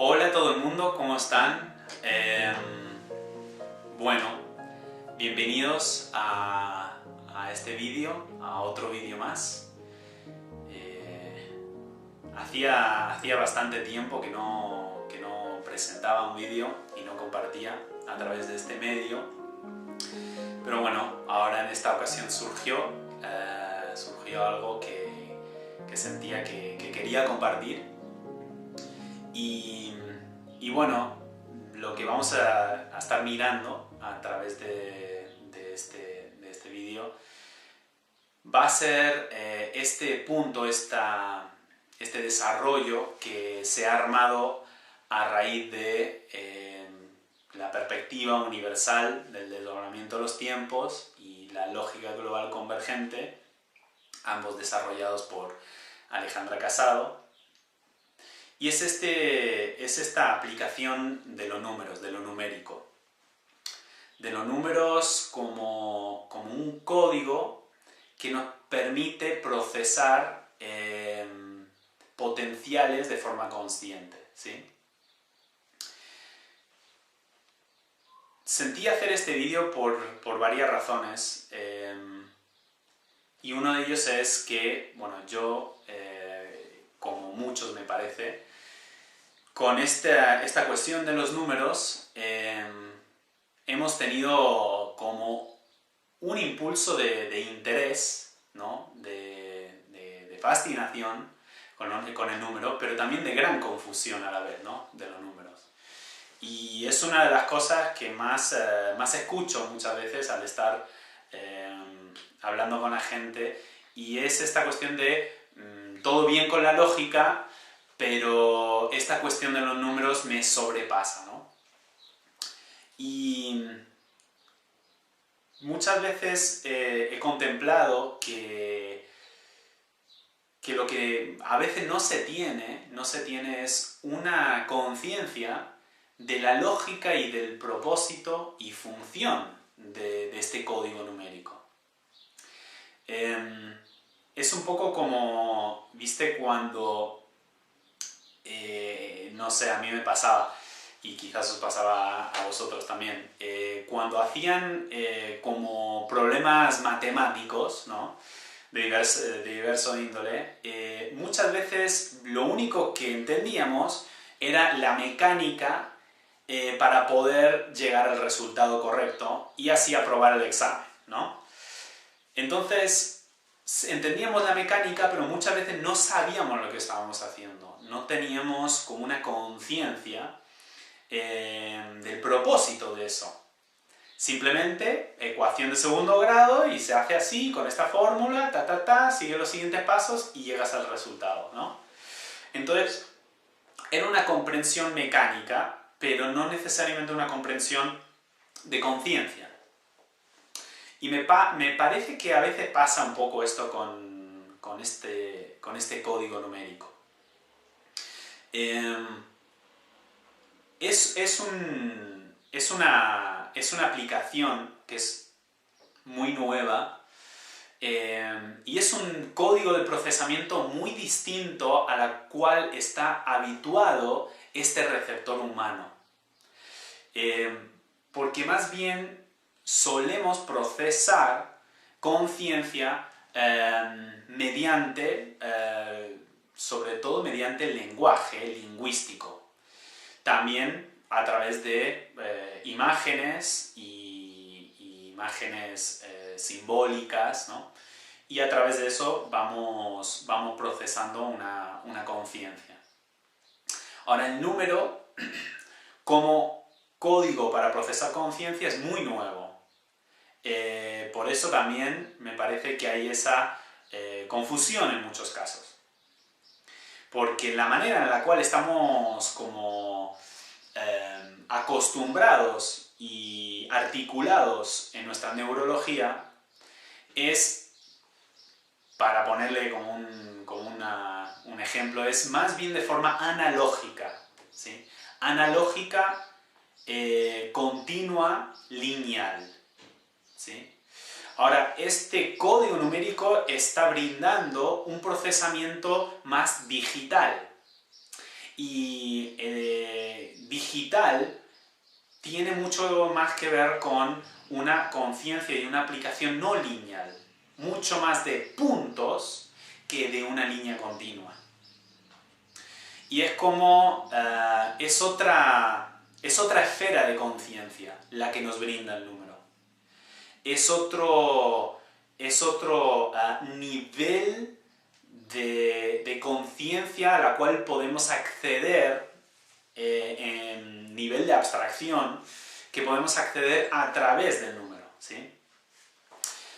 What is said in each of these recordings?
Hola a todo el mundo, ¿cómo están? Bueno, bienvenidos a este vídeo, a otro vídeo más. Hacía bastante tiempo que no presentaba un vídeo y no compartía a través de este medio. Pero bueno, ahora en esta ocasión surgió algo que sentía que quería compartir. Y bueno, lo que vamos a estar mirando a través de este vídeo va a ser este punto, este desarrollo que se ha armado a raíz de la perspectiva universal del desdoblamiento de los tiempos y la lógica global convergente, ambos desarrollados por Alejandra Casado. Y es esta aplicación de los números, de lo numérico. De los números como un código que nos permite procesar potenciales de forma consciente, ¿sí? Sentí hacer este vídeo por varias razones. Y uno de ellos es que, bueno, yo, como muchos me parece, con esta cuestión de los números hemos tenido como un impulso de interés, ¿no? de fascinación con el número, pero también de gran confusión a la vez, ¿no? De los números. Y es una de las cosas que más escucho muchas veces al estar hablando con la gente, y es esta cuestión de todo bien con la lógica, pero esta cuestión de los números me sobrepasa, ¿no? Y muchas veces he contemplado que lo que a veces no se tiene es una conciencia de la lógica y del propósito y función de este código numérico. Es un poco como, ¿viste? Cuando no sé, a mí me pasaba, y quizás os pasaba a vosotros también, cuando hacían como problemas matemáticos, ¿no? de diverso índole, muchas veces lo único que entendíamos era la mecánica para poder llegar al resultado correcto y así aprobar el examen, ¿no? Entonces, entendíamos la mecánica, pero muchas veces no sabíamos lo que estábamos haciendo. No teníamos como una conciencia del propósito de eso. Simplemente ecuación de segundo grado y se hace así, con esta fórmula, sigue los siguientes pasos y llegas al resultado, ¿no? Entonces, era una comprensión mecánica, pero no necesariamente una comprensión de conciencia. Y me parece que a veces pasa un poco esto con este código numérico. Es una aplicación que es muy nueva y es un código de procesamiento muy distinto a la cual está habituado este receptor humano. Porque más bien solemos procesar conciencia sobre todo mediante el lenguaje lingüístico. También a través de imágenes y imágenes simbólicas, ¿no? Y a través de eso vamos procesando una conciencia. Ahora, el número como código para procesar conciencia es muy nuevo. Por eso también me parece que hay esa confusión en muchos casos. Porque la manera en la cual estamos como acostumbrados y articulados en nuestra neurología es, para ponerle como un ejemplo, es más bien de forma analógica, ¿sí? Analógica, continua, lineal, ¿sí? Ahora, este código numérico está brindando un procesamiento más digital. Y digital tiene mucho más que ver con una conciencia y una aplicación no lineal, mucho más de puntos que de una línea continua. Y es como, es otra esfera de conciencia la que nos brinda el número. Es otro nivel de conciencia a la cual podemos acceder en nivel de abstracción, que podemos acceder a través del número, ¿sí?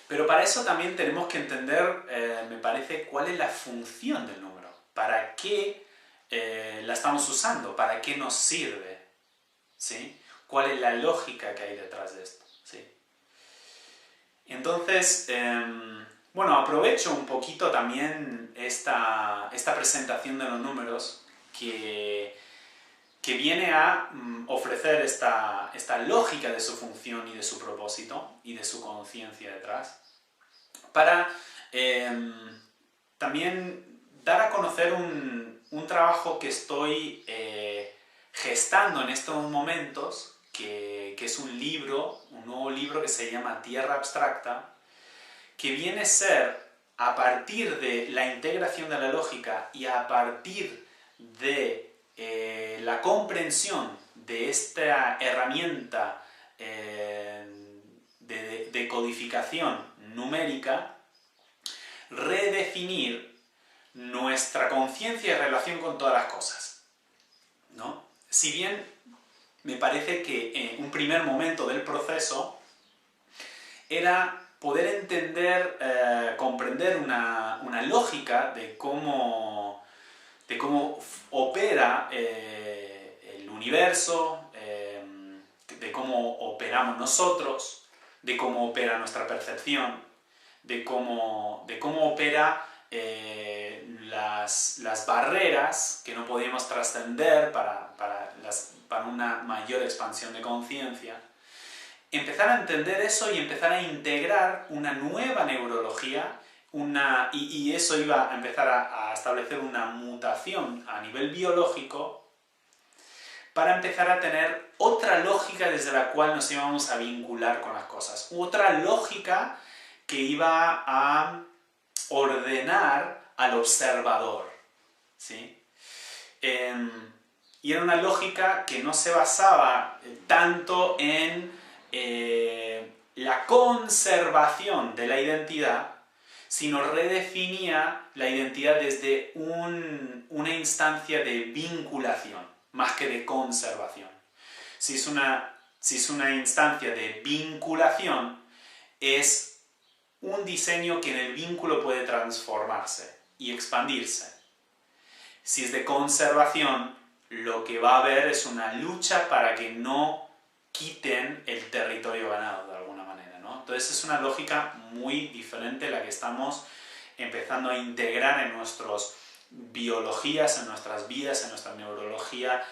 Pero para eso también tenemos que entender, me parece, cuál es la función del número, para qué la estamos usando, para qué nos sirve, ¿sí? ¿Cuál es la lógica que hay detrás de esto? ¿Sí? Entonces, bueno, aprovecho un poquito también esta presentación de los números que viene a ofrecer esta lógica de su función y de su propósito y de su conciencia detrás, para también dar a conocer un trabajo que estoy gestando en estos momentos, que es un nuevo libro que se llama Tierra Abstracta, que viene a ser, a partir de la integración de la lógica y a partir de la comprensión de esta herramienta de codificación numérica, redefinir nuestra conciencia en relación con todas las cosas, ¿no? Si bien me parece que un primer momento del proceso era poder entender, comprender una lógica de cómo opera el universo, de cómo operamos nosotros, de cómo opera nuestra percepción, de cómo opera las barreras que no podíamos trascender para una mayor expansión de conciencia. Empezar a entender eso y empezar a integrar una nueva neurología, y eso iba a empezar a establecer una mutación a nivel biológico para empezar a tener otra lógica desde la cual nos íbamos a vincular con las cosas. Otra lógica que iba a ordenar al observador, ¿sí? Y era una lógica que no se basaba tanto en la conservación de la identidad, sino redefinía la identidad desde una instancia de vinculación, más que de conservación. Si es una instancia de vinculación, es un diseño que en el vínculo puede transformarse y expandirse. Si es de conservación, lo que va a haber es una lucha para que no quiten el territorio ganado de alguna manera, ¿no? Entonces es una lógica muy diferente la que estamos empezando a integrar en nuestras biologías, en nuestras vidas, en nuestra neurología,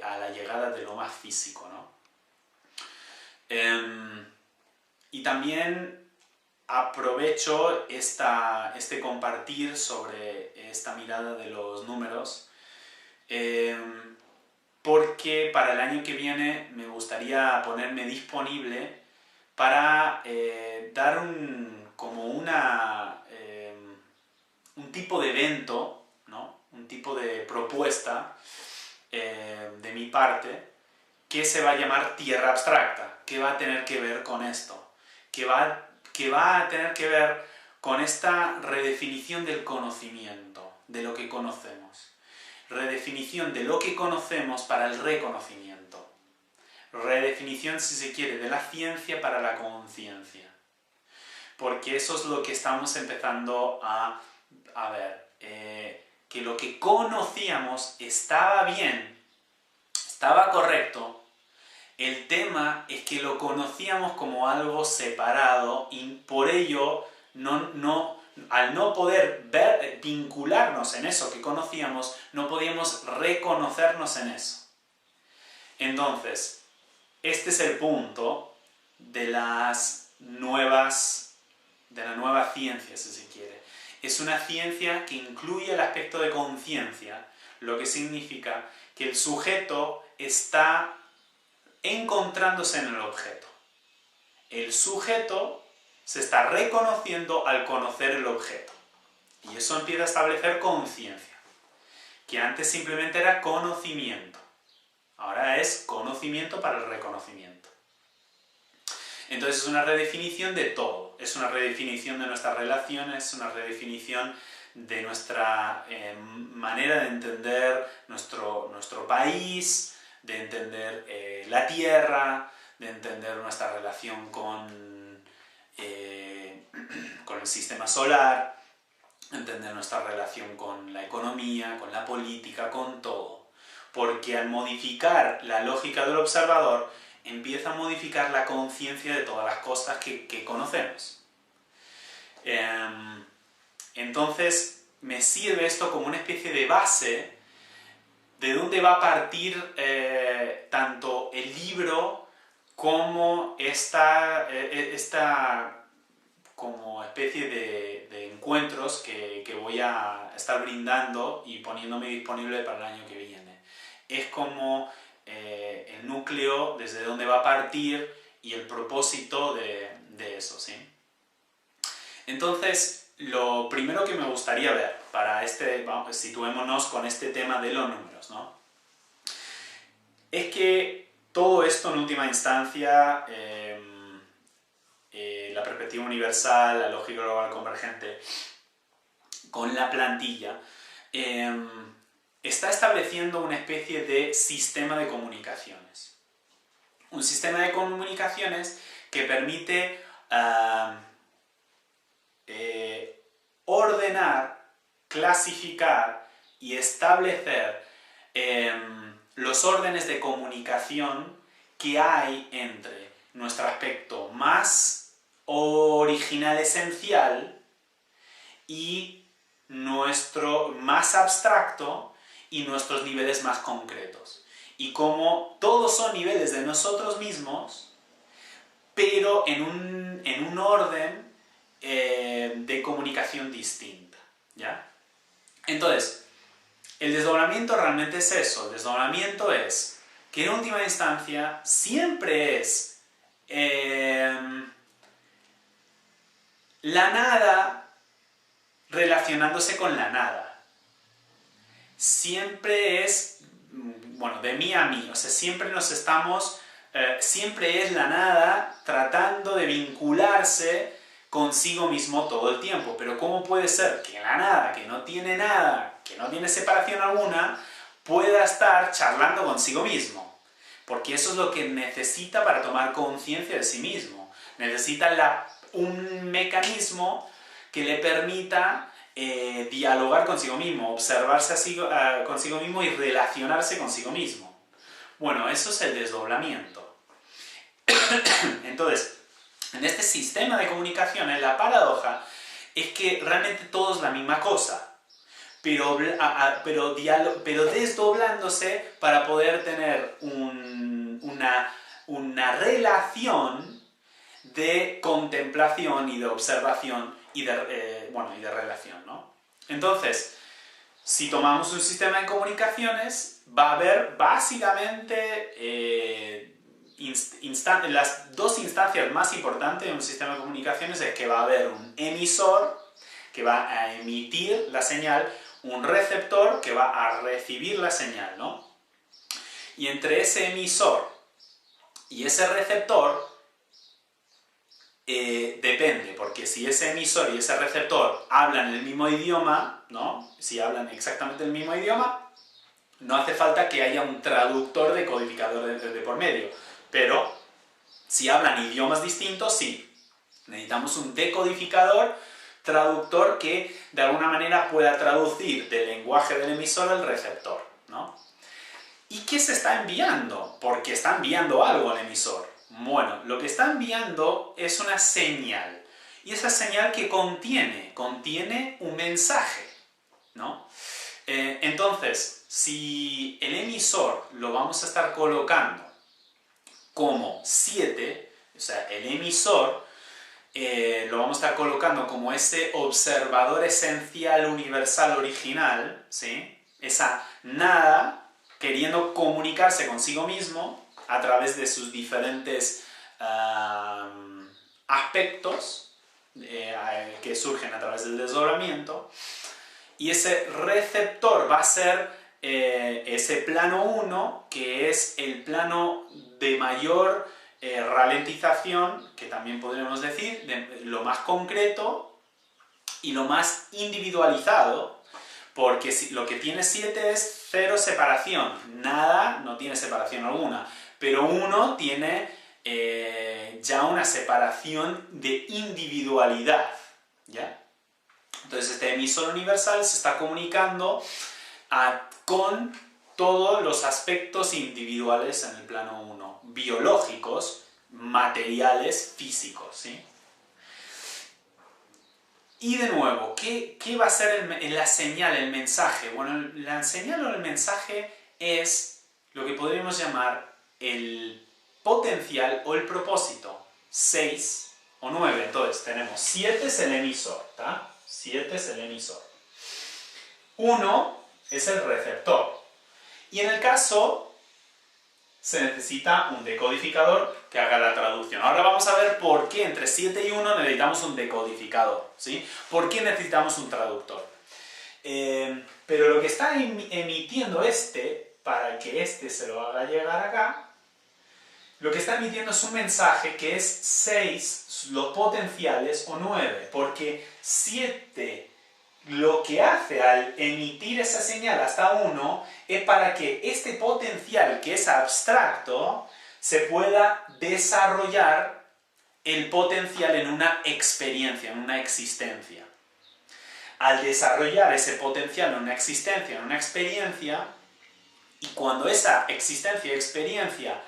a la llegada de lo más físico, ¿no? Y también aprovecho este compartir sobre esta mirada de los números, porque para el año que viene me gustaría ponerme disponible para dar un tipo de evento, ¿no? Un tipo de propuesta de mi parte, que se va a llamar Tierra Abstracta, que va a tener que ver con esto, que va a tener que ver con esta redefinición del conocimiento, de lo que conocemos. Redefinición de lo que conocemos para el reconocimiento. Redefinición, si se quiere, de la ciencia para la conciencia. Porque eso es lo que estamos empezando a ver. Que lo que conocíamos estaba bien, estaba correcto. El tema es que lo conocíamos como algo separado y por ello al no poder vincularnos en eso que conocíamos, no podíamos reconocernos en eso. Entonces, este es el punto de la nueva ciencia, si se quiere. Es una ciencia que incluye el aspecto de conciencia, lo que significa que el sujeto está encontrándose en el objeto. El sujeto se está reconociendo al conocer el objeto. Y eso empieza a establecer conciencia, que antes simplemente era conocimiento. Ahora es conocimiento para el reconocimiento. Entonces es una redefinición de todo. Es una redefinición de nuestras relaciones, es una redefinición de nuestra manera de entender nuestro país, de entender la Tierra, de entender nuestra relación con el sistema solar, entender nuestra relación con la economía, con la política, con todo. Porque al modificar la lógica del observador, empieza a modificar la conciencia de todas las cosas que conocemos. Entonces, me sirve esto como una especie de base de donde va a partir tanto el libro como esta como especie de encuentros que voy a estar brindando y poniéndome disponible para el año que viene. Es como el núcleo desde donde va a partir y el propósito de eso, ¿sí? Entonces, lo primero que me gustaría ver para situémonos con este tema de los números, ¿no? Es que todo esto en última instancia, la perspectiva universal, la lógica global convergente, con la plantilla, está estableciendo una especie de sistema de comunicaciones. Un sistema de comunicaciones que permite ordenar, clasificar y establecer los órdenes de comunicación que hay entre nuestro aspecto más original, esencial, y nuestro más abstracto y nuestros niveles más concretos. Y como todos son niveles de nosotros mismos, pero en un orden de comunicación distinta, ¿ya? Entonces, el desdoblamiento realmente es eso. El desdoblamiento es que en última instancia siempre es la nada relacionándose con la nada. Siempre es, bueno, de mí a mí, o sea, siempre siempre es la nada tratando de vincularse consigo mismo todo el tiempo. Pero ¿cómo puede ser que la nada, que no tiene nada, que no tiene separación alguna, pueda estar charlando consigo mismo? Porque eso es lo que necesita para tomar conciencia de sí mismo. Necesita un mecanismo que le permita dialogar consigo mismo, observarse consigo mismo y relacionarse consigo mismo. Bueno, eso es el desdoblamiento. Entonces, en este sistema de comunicaciones, la paradoja es que realmente todo es la misma cosa, pero desdoblándose para poder tener una relación de contemplación y de observación y de relación, ¿no? Entonces, si tomamos un sistema de comunicaciones, va a haber básicamente las dos instancias más importantes de un sistema de comunicaciones es que va a haber un emisor que va a emitir la señal, un receptor que va a recibir la señal, ¿no? Y entre ese emisor y ese receptor depende, porque si ese emisor y ese receptor hablan el mismo idioma, ¿no? Si hablan exactamente el mismo idioma, no hace falta que haya un traductor decodificador de por medio. Pero si hablan idiomas distintos, sí. Necesitamos un decodificador, traductor que de alguna manera pueda traducir del lenguaje del emisor al receptor, ¿no? ¿Y qué se está enviando? Porque está enviando algo al emisor. Bueno, lo que está enviando es una señal. Y esa señal que contiene un mensaje, ¿no? Entonces, si el emisor lo vamos a estar colocando como 7, o sea, el emisor lo vamos a estar colocando como ese observador esencial, universal, original, ¿sí? Esa nada, queriendo comunicarse consigo mismo a través de sus diferentes aspectos que surgen a través del desdoblamiento, y ese receptor va a ser ese plano 1, que es el plano de mayor ralentización, que también podríamos decir, de lo más concreto y lo más individualizado, porque lo que tiene 7 es cero separación, nada, no tiene separación alguna, pero 1 tiene ya una separación de individualidad, ¿ya? Entonces este emisor universal se está comunicando con todos los aspectos individuales en el plano 1, biológicos, materiales, físicos, ¿sí? Y de nuevo, ¿qué va a ser la señal, el mensaje? Bueno, la señal o el mensaje es lo que podríamos llamar el potencial o el propósito, 6 o 9. Entonces tenemos 7 es el emisor, ¿tá? 7 es el emisor. 1 es el receptor. Y en el caso se necesita un decodificador que haga la traducción. Ahora vamos a ver por qué entre 7 y 1 necesitamos un decodificador, ¿sí? ¿Por qué necesitamos un traductor? Pero lo que está emitiendo para que se lo haga llegar acá, lo que está emitiendo es un mensaje que es 6, los potenciales, o 9, porque 7 lo que hace al emitir esa señal hasta 1 es para que este potencial, que es abstracto, se pueda desarrollar el potencial en una experiencia, en una existencia. Al desarrollar ese potencial en una existencia, en una experiencia, y cuando esa existencia y experiencia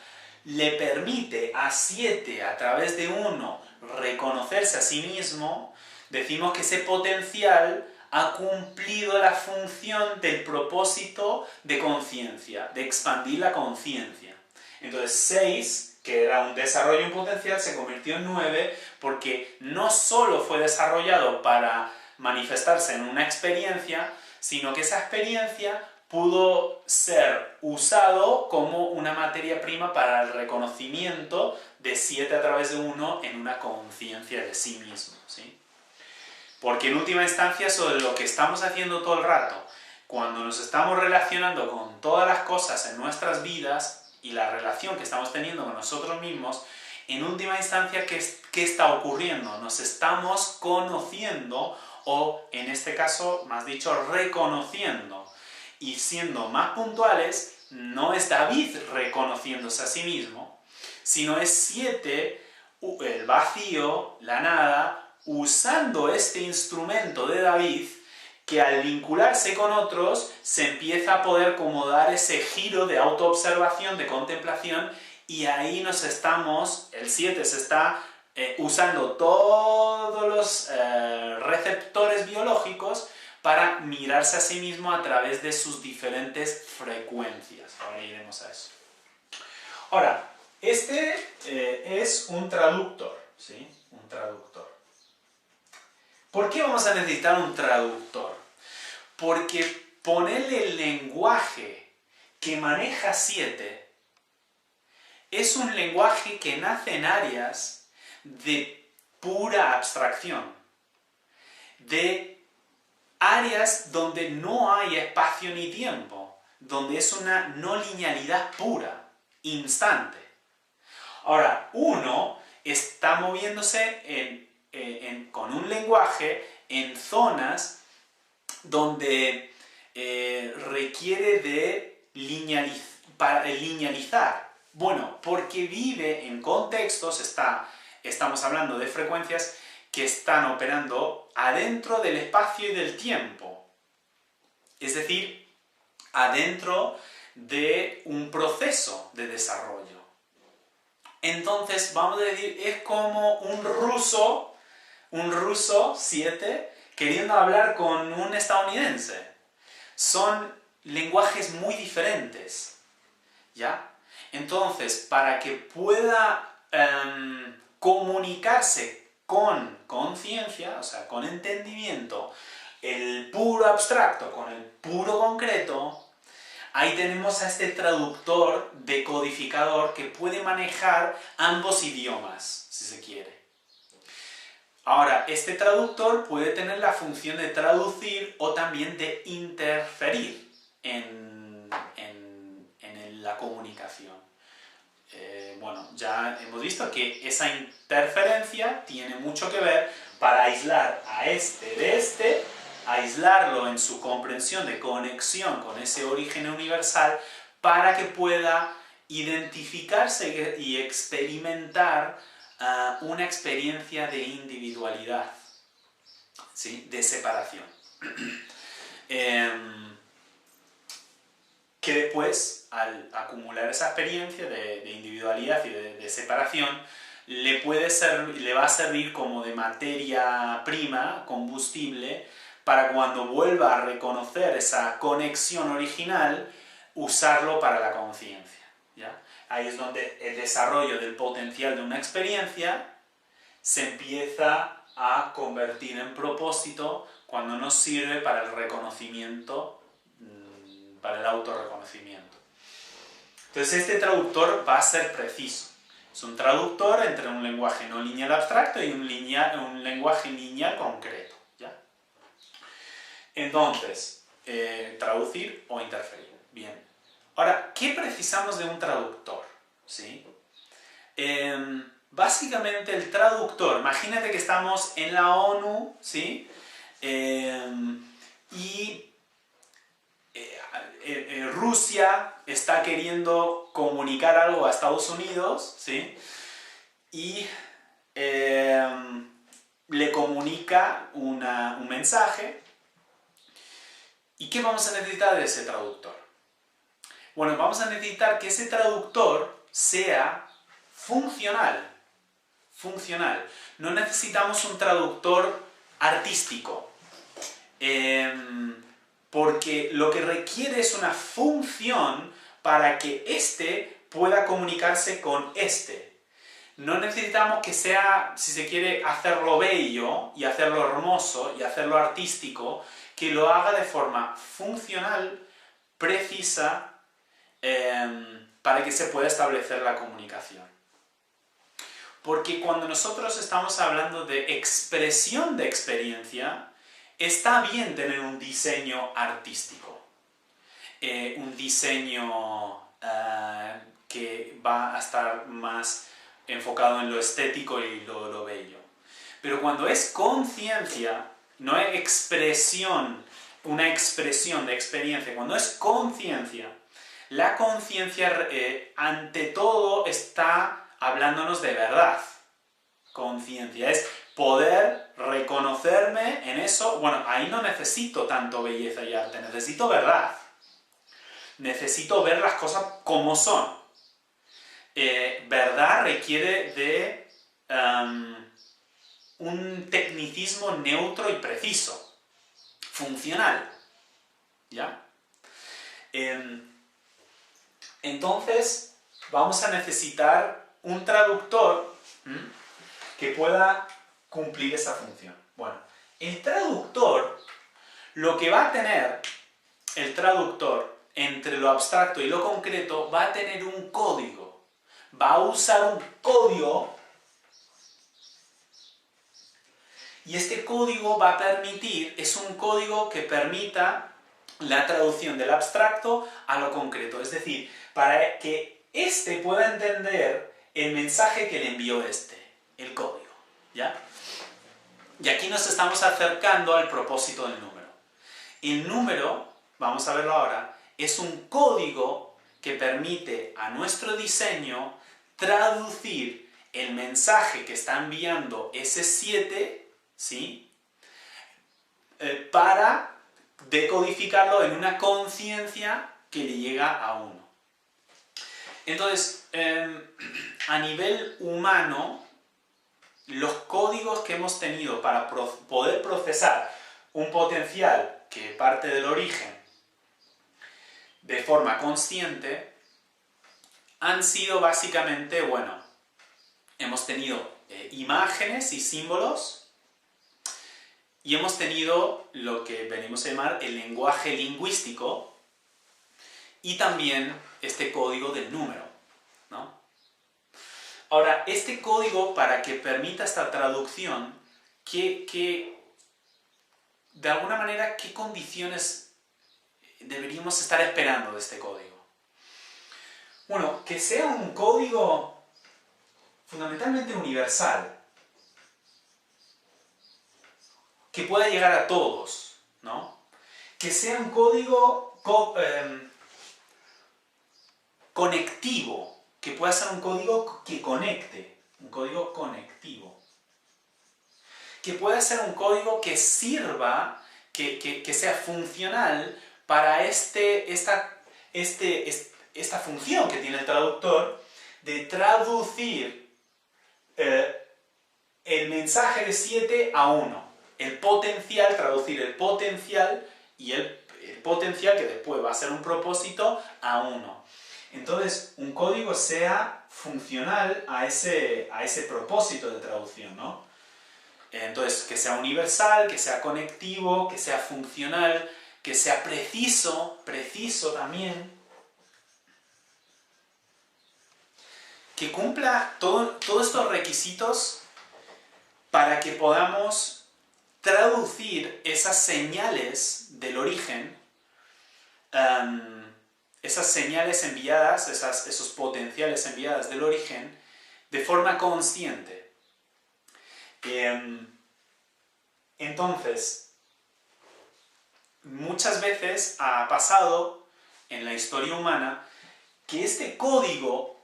le permite a 7, a través de 1, reconocerse a sí mismo, decimos que ese potencial ha cumplido la función del propósito de conciencia, de expandir la conciencia. Entonces 6, que era un desarrollo en potencial, se convirtió en 9 porque no solo fue desarrollado para manifestarse en una experiencia, sino que esa experiencia pudo ser usado como una materia prima para el reconocimiento de 7 a través de 1 en una conciencia de sí mismo, ¿sí? Porque en última instancia eso es lo que estamos haciendo todo el rato. Cuando nos estamos relacionando con todas las cosas en nuestras vidas y la relación que estamos teniendo con nosotros mismos, en última instancia, ¿qué está ocurriendo? Nos estamos conociendo, o en este caso, más dicho, reconociendo. Y siendo más puntuales, no es David reconociéndose a sí mismo, sino es 7, el vacío, la nada, usando este instrumento de David, que al vincularse con otros se empieza a poder como dar ese giro de autoobservación, de contemplación, y ahí el 7 se está usando todos los receptores biológicos para mirarse a sí mismo a través de sus diferentes frecuencias. Ahora iremos a eso. Ahora, es un traductor, ¿sí? Un traductor. ¿Por qué vamos a necesitar un traductor? Porque ponerle el lenguaje que maneja 7 es un lenguaje que nace en áreas de pura abstracción, de áreas donde no hay espacio ni tiempo, donde es una no linealidad pura, instante. Ahora, 1 está moviéndose con un lenguaje en zonas donde requiere de linealizar. Bueno, porque vive en contextos, estamos hablando de frecuencias que están operando adentro del espacio y del tiempo. Es decir, adentro de un proceso de desarrollo. Entonces, vamos a decir, es como un ruso 7 queriendo hablar con un estadounidense. Son lenguajes muy diferentes, ¿ya? Entonces, para que pueda comunicarse con conciencia, o sea, con entendimiento, el puro abstracto con el puro concreto, ahí tenemos a este traductor decodificador que puede manejar ambos idiomas, si se quiere. Ahora, este traductor puede tener la función de traducir o también de interferir en la comunicación. Bueno, ya hemos visto que esa interferencia tiene mucho que ver para aislar a este de este, aislarlo en su comprensión de conexión con ese origen universal para que pueda identificarse y experimentar una experiencia de individualidad, ¿sí? De separación. Que después, al acumular esa experiencia de individualidad y de separación, le va a servir como de materia prima, combustible, para cuando vuelva a reconocer esa conexión original, usarlo para la conciencia, ¿ya? Ahí es donde el desarrollo del potencial de una experiencia se empieza a convertir en propósito cuando nos sirve para el reconocimiento, para el autorreconocimiento. Entonces este traductor va a ser preciso. Es un traductor entre un lenguaje no lineal abstracto y un lenguaje lineal concreto, ¿ya? Entonces, traducir o interferir. Bien. Ahora, ¿qué precisamos de un traductor? ¿Sí? Básicamente el traductor, imagínate que estamos en la ONU, ¿sí? Rusia está queriendo comunicar algo a Estados Unidos, ¿sí? Y le comunica un mensaje. ¿Y qué vamos a necesitar de ese traductor? Bueno, vamos a necesitar que ese traductor sea funcional. Funcional. No necesitamos un traductor artístico. Porque lo que requiere es una función para que éste pueda comunicarse con éste. No necesitamos que sea, si se quiere, hacerlo bello y hacerlo hermoso y hacerlo artístico, que lo haga de forma funcional, precisa, para que se pueda establecer la comunicación. Porque cuando nosotros estamos hablando de expresión de experiencia, está bien tener un diseño artístico, un diseño que va a estar más enfocado en lo estético y lo bello. Pero cuando es conciencia, no es expresión, una expresión de experiencia, cuando es conciencia, la conciencia ante todo está hablándonos de verdad. Conciencia es poder reconocerme en eso. Bueno, ahí no necesito tanto belleza y arte, necesito verdad. Necesito ver las cosas como son. Verdad requiere de un tecnicismo neutro y preciso, funcional, ¿ya? Entonces, vamos a necesitar un traductor que pueda cumplir esa función. Bueno, el traductor, lo que va a tener el traductor entre lo abstracto y lo concreto, va a tener un código. Va a usar un código y este código va a permitir, es un código que permita la traducción del abstracto a lo concreto. Es decir, para que éste pueda entender el mensaje que le envió el código, ¿ya? Y aquí nos estamos acercando al propósito del número. El número, vamos a verlo ahora, es un código que permite a nuestro diseño traducir el mensaje que está enviando ese 7, ¿sí? Para decodificarlo en una conciencia que le llega a uno. Entonces, a nivel humano, los códigos que hemos tenido para poder procesar un potencial que parte del origen de forma consciente han sido básicamente, bueno, hemos tenido imágenes y símbolos y hemos tenido lo que venimos a llamar el lenguaje lingüístico y también este código del número, ¿no? Ahora, este código, para que permita esta traducción, de alguna manera, ¿qué condiciones deberíamos estar esperando de este código? Bueno, que sea un código fundamentalmente universal, que pueda llegar a todos, ¿no? Que sea un código conectivo, que pueda ser un código que conecte, un código conectivo. Que pueda ser un código que sirva, que sea funcional para esta función que tiene el traductor de traducir el mensaje de 7 a 1. El potencial, traducir el potencial y el potencial, que después va a ser un propósito, a 1. Entonces, un código sea funcional a ese propósito de traducción, ¿no? Entonces, que sea universal, que sea conectivo, que sea funcional, que sea preciso también, que cumpla todos estos requisitos para que podamos traducir esas señales del origen, esas señales enviadas, esos potenciales enviadas del origen, de forma consciente. Entonces, muchas veces ha pasado en la historia humana que este código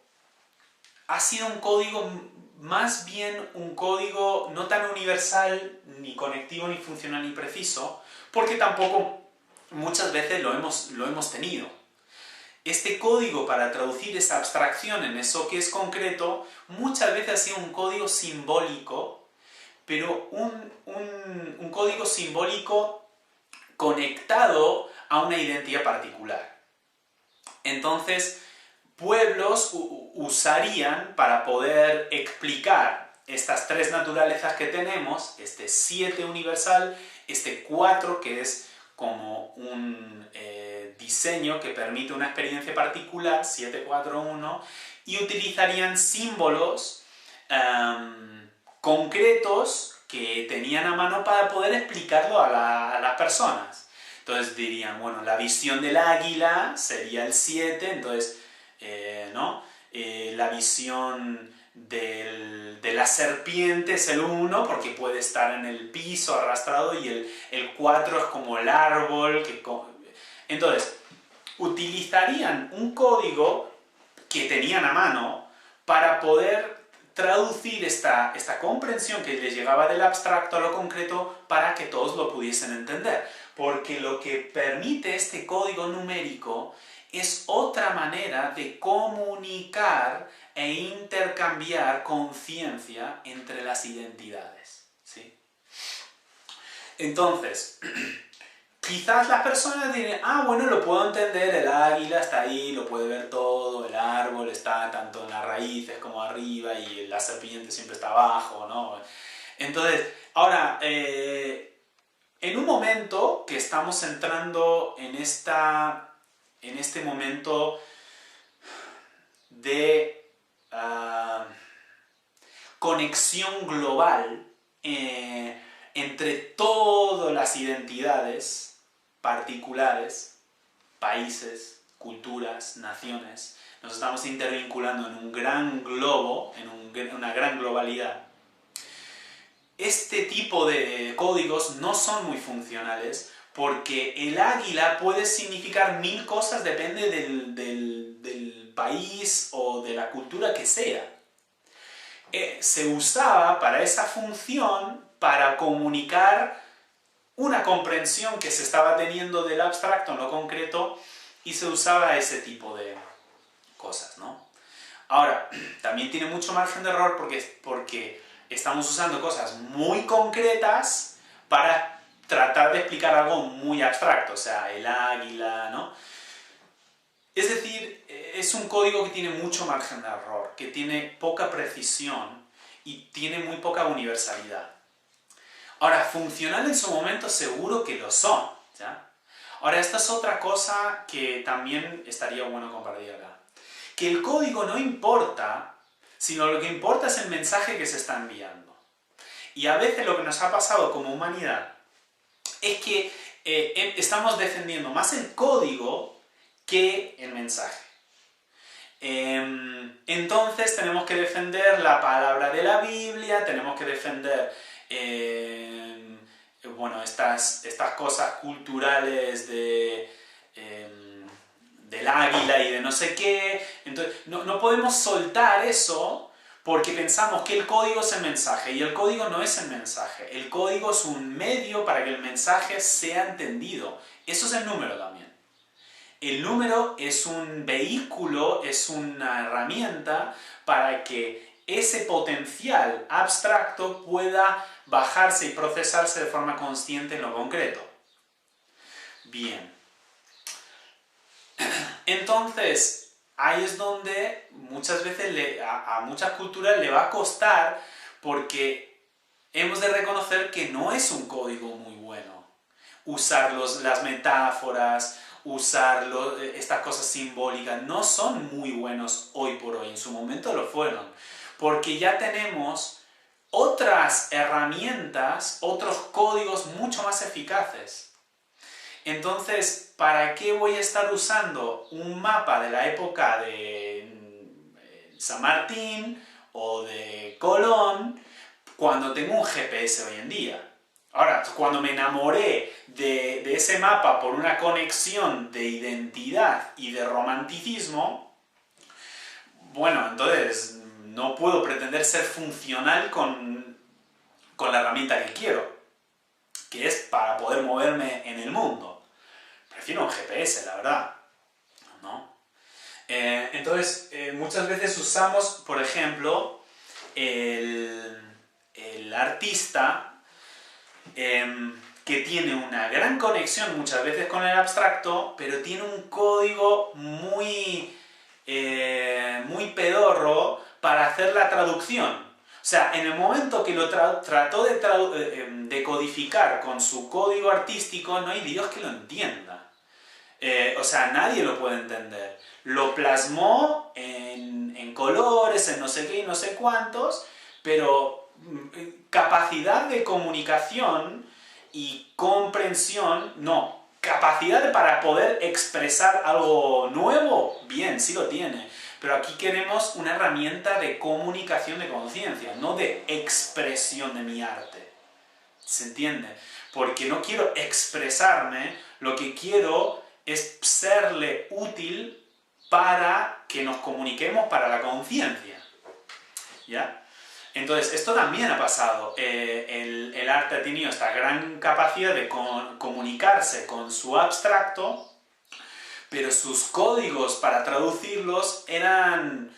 ha sido un código, más bien un código no tan universal, ni conectivo, ni funcional, ni preciso, porque tampoco muchas veces lo hemos tenido. Este código, para traducir esa abstracción en eso que es concreto, muchas veces ha sido un código simbólico, pero un código simbólico conectado a una identidad particular. Entonces, pueblos usarían, para poder explicar estas tres naturalezas que tenemos, este 7 universal, este 4 que es como un diseño que permite una experiencia particular, 7, 4, 1, y utilizarían símbolos concretos que tenían a mano para poder explicarlo a las personas. Entonces dirían, bueno, la visión del águila sería el 7, entonces, ¿no? La visión de la serpiente es el 1, porque puede estar en el piso arrastrado, y el 4 es como el árbol. Entonces, utilizarían un código que tenían a mano para poder traducir esta comprensión que les llegaba del abstracto a lo concreto, para que todos lo pudiesen entender. Porque lo que permite este código numérico es otra manera de comunicar e intercambiar conciencia entre las identidades, ¿sí? Entonces, quizás las personas dirán, bueno, lo puedo entender, el águila está ahí, lo puede ver todo, el árbol está tanto en las raíces como arriba, y la serpiente siempre está abajo, ¿no? Entonces, ahora, en un momento que estamos entrando en este momento de conexión global entre todas las identidades particulares, países, culturas, naciones, nos estamos intervinculando en un gran globo, en una gran globalidad. Este tipo de códigos no son muy funcionales, porque el águila puede significar 1000 cosas, depende del país o de la cultura que sea. Se usaba para esa función, para comunicar una comprensión que se estaba teniendo del abstracto en lo concreto, y se usaba ese tipo de cosas, ¿no? Ahora, también tiene mucho margen de error, porque estamos usando cosas muy concretas para tratar de explicar algo muy abstracto, o sea, el águila, ¿no? Es decir, es un código que tiene mucho margen de error, que tiene poca precisión y tiene muy poca universalidad. Ahora, funcional en su momento seguro que lo son, ¿ya? Ahora, esta es otra cosa que también estaría bueno compartir acá. Que el código no importa, sino lo que importa es el mensaje que se está enviando. Y a veces lo que nos ha pasado como humanidad es que estamos defendiendo más el código que el mensaje. Entonces tenemos que defender la palabra de la Biblia, tenemos que defender bueno, estas cosas culturales del águila y de no sé qué. Entonces no podemos soltar eso porque pensamos que el código es el mensaje, y el código no es el mensaje. El código es un medio para que el mensaje sea entendido. Eso es el número también. El número es un vehículo, es una herramienta para que ese potencial abstracto pueda bajarse y procesarse de forma consciente en lo concreto. Bien. Entonces, ahí es donde muchas veces a muchas culturas le va a costar, porque hemos de reconocer que no es un código muy bueno. Usar las metáforas, usar estas cosas simbólicas, no son muy buenos hoy por hoy. En su momento lo fueron. Porque ya tenemos otras herramientas, otros códigos mucho más eficaces. Entonces, ¿para qué voy a estar usando un mapa de la época de San Martín o de Colón cuando tengo un GPS hoy en día? Ahora, cuando me enamoré de ese mapa por una conexión de identidad y de romanticismo, bueno, entonces no puedo pretender ser funcional con la herramienta que quiero, que es para poder moverme en el mundo. Prefiero un GPS, la verdad, ¿no? Entonces, muchas veces usamos, por ejemplo, el artista que tiene una gran conexión muchas veces con el abstracto, pero tiene un código muy pedorro para hacer la traducción. O sea, en el momento que lo trató de codificar con su código artístico, no hay Dios que lo entienda. O sea, nadie lo puede entender. Lo plasmó en colores, en no sé qué y no sé cuántos, pero capacidad de comunicación y comprensión, no. Capacidad para poder expresar algo nuevo, bien, sí lo tiene. Pero aquí queremos una herramienta de comunicación de conciencia, no de expresión de mi arte. ¿Se entiende? Porque no quiero expresarme, lo que quiero es serle útil para que nos comuniquemos para la conciencia. ¿Ya? Entonces, esto también ha pasado. El arte ha tenido esta gran capacidad de comunicarse con su abstracto, pero sus códigos para traducirlos eran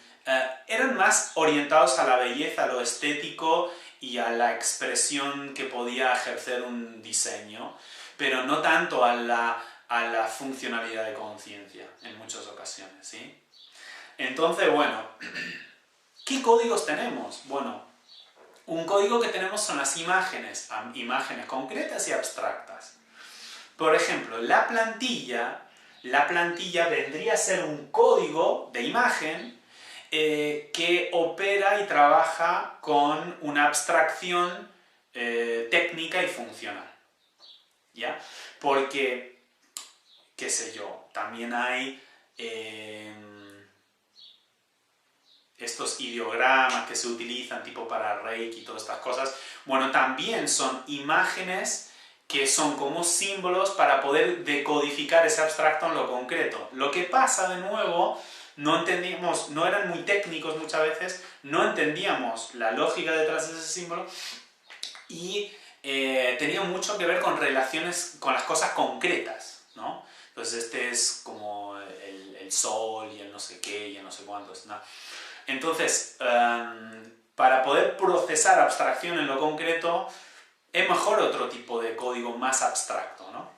más orientados a la belleza, a lo estético y a la expresión que podía ejercer un diseño, pero no tanto a la funcionalidad de conciencia en muchas ocasiones, ¿sí? Entonces, bueno, ¿qué códigos tenemos? Bueno, un código que tenemos son las imágenes concretas y abstractas. Por ejemplo, la plantilla vendría a ser un código de imagen que opera y trabaja con una abstracción técnica y funcional. ¿Ya? Porque, qué sé yo, también hay estos ideogramas que se utilizan tipo para Reiki y todas estas cosas. Bueno, también son imágenes que son como símbolos para poder decodificar ese abstracto en lo concreto. Lo que pasa, de nuevo, no entendíamos, no eran muy técnicos muchas veces, no entendíamos la lógica detrás de ese símbolo y tenía mucho que ver con relaciones con las cosas concretas, ¿no? Entonces este es como el sol y el no sé qué y el no sé cuántos, ¿no? Entonces, para poder procesar abstracción en lo concreto, es mejor otro tipo de código más abstracto, ¿no?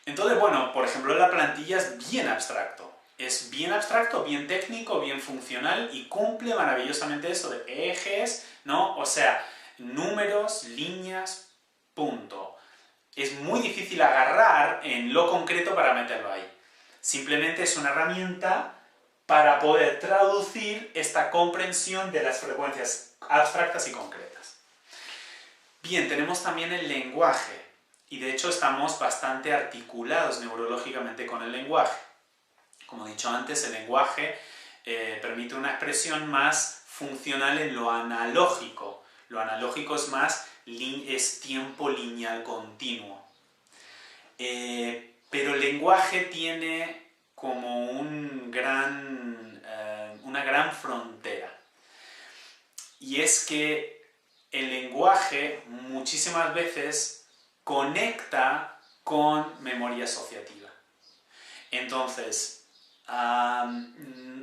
Entonces, bueno, por ejemplo, la plantilla es bien abstracto. Es bien abstracto, bien técnico, bien funcional y cumple maravillosamente eso de ejes, ¿no? O sea, números, líneas, punto. es muy difícil agarrar en lo concreto para meterlo ahí. Simplemente es una herramienta para poder traducir esta comprensión de las frecuencias abstractas y concretas. Bien, tenemos también el lenguaje, y de hecho estamos bastante articulados neurológicamente con el lenguaje. Como he dicho antes, el lenguaje permite una expresión más funcional en lo analógico. Lo analógico es más es tiempo lineal continuo. Pero el lenguaje tiene como una gran frontera. Y es que el lenguaje muchísimas veces conecta con memoria asociativa. Entonces,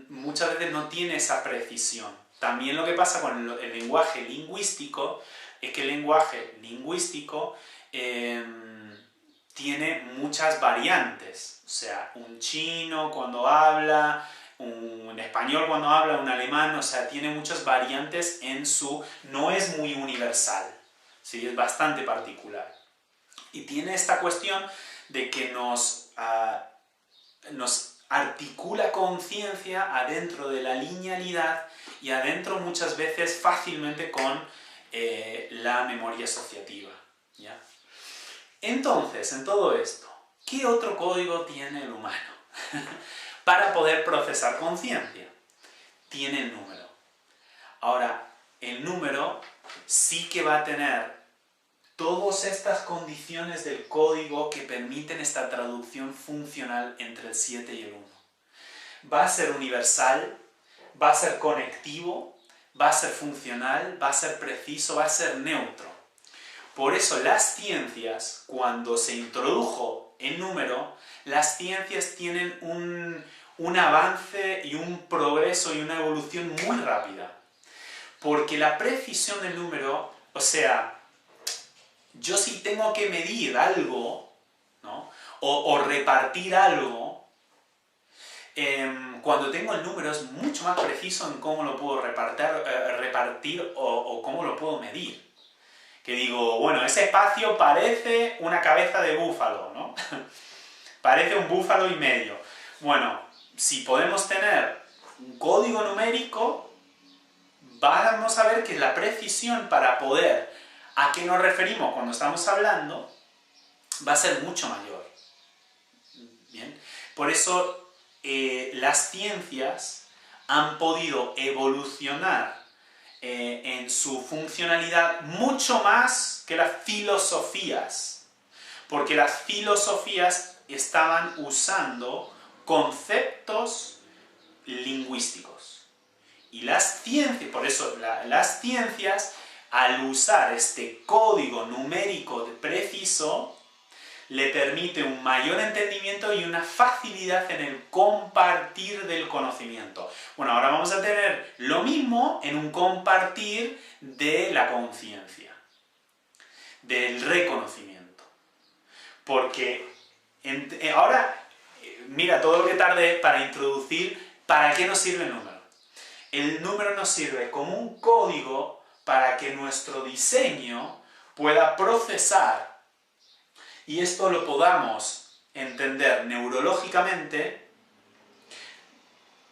muchas veces no tiene esa precisión. También lo que pasa con el lenguaje lingüístico es que el lenguaje lingüístico tiene muchas variantes. O sea, un chino cuando habla, un español cuando habla, un alemán, o sea, tiene muchas variantes en su... no es muy universal, ¿sí? Es bastante particular. Y tiene esta cuestión de que nos articula conciencia adentro de la linealidad y adentro muchas veces fácilmente con la memoria asociativa, ¿ya? Entonces, en todo esto, ¿qué otro código tiene el humano para poder procesar conciencia? Tiene el número. Ahora, el número sí que va a tener todas estas condiciones del código que permiten esta traducción funcional entre el 7 y el 1. Va a ser universal, va a ser conectivo, va a ser funcional, va a ser preciso, va a ser neutro. Por eso las ciencias, cuando se introdujo el número, las ciencias tienen un avance y un progreso y una evolución muy rápida. Porque la precisión del número, o sea, yo si tengo que medir algo, ¿no? o repartir algo, cuando tengo el número es mucho más preciso en cómo lo puedo repartir o cómo lo puedo medir. Que digo, bueno, ese espacio parece una cabeza de búfalo, ¿no? Parece un búfalo y medio. Bueno, si podemos tener un código numérico, vamos a ver que la precisión para poder a qué nos referimos cuando estamos hablando va a ser mucho mayor. ¿Bien? Por eso las ciencias han podido evolucionar en su funcionalidad mucho más que las filosofías, porque las filosofías estaban usando conceptos lingüísticos. Y las ciencias, por eso las ciencias, al usar este código numérico preciso, le permite un mayor entendimiento y una facilidad en el compartir del conocimiento. Bueno, ahora vamos a tener lo mismo en un compartir de la conciencia, del reconocimiento. Porque ahora, mira todo lo que tardé para introducir para qué nos sirve el número. El número nos sirve como un código para que nuestro diseño pueda procesar y esto lo podamos entender neurológicamente,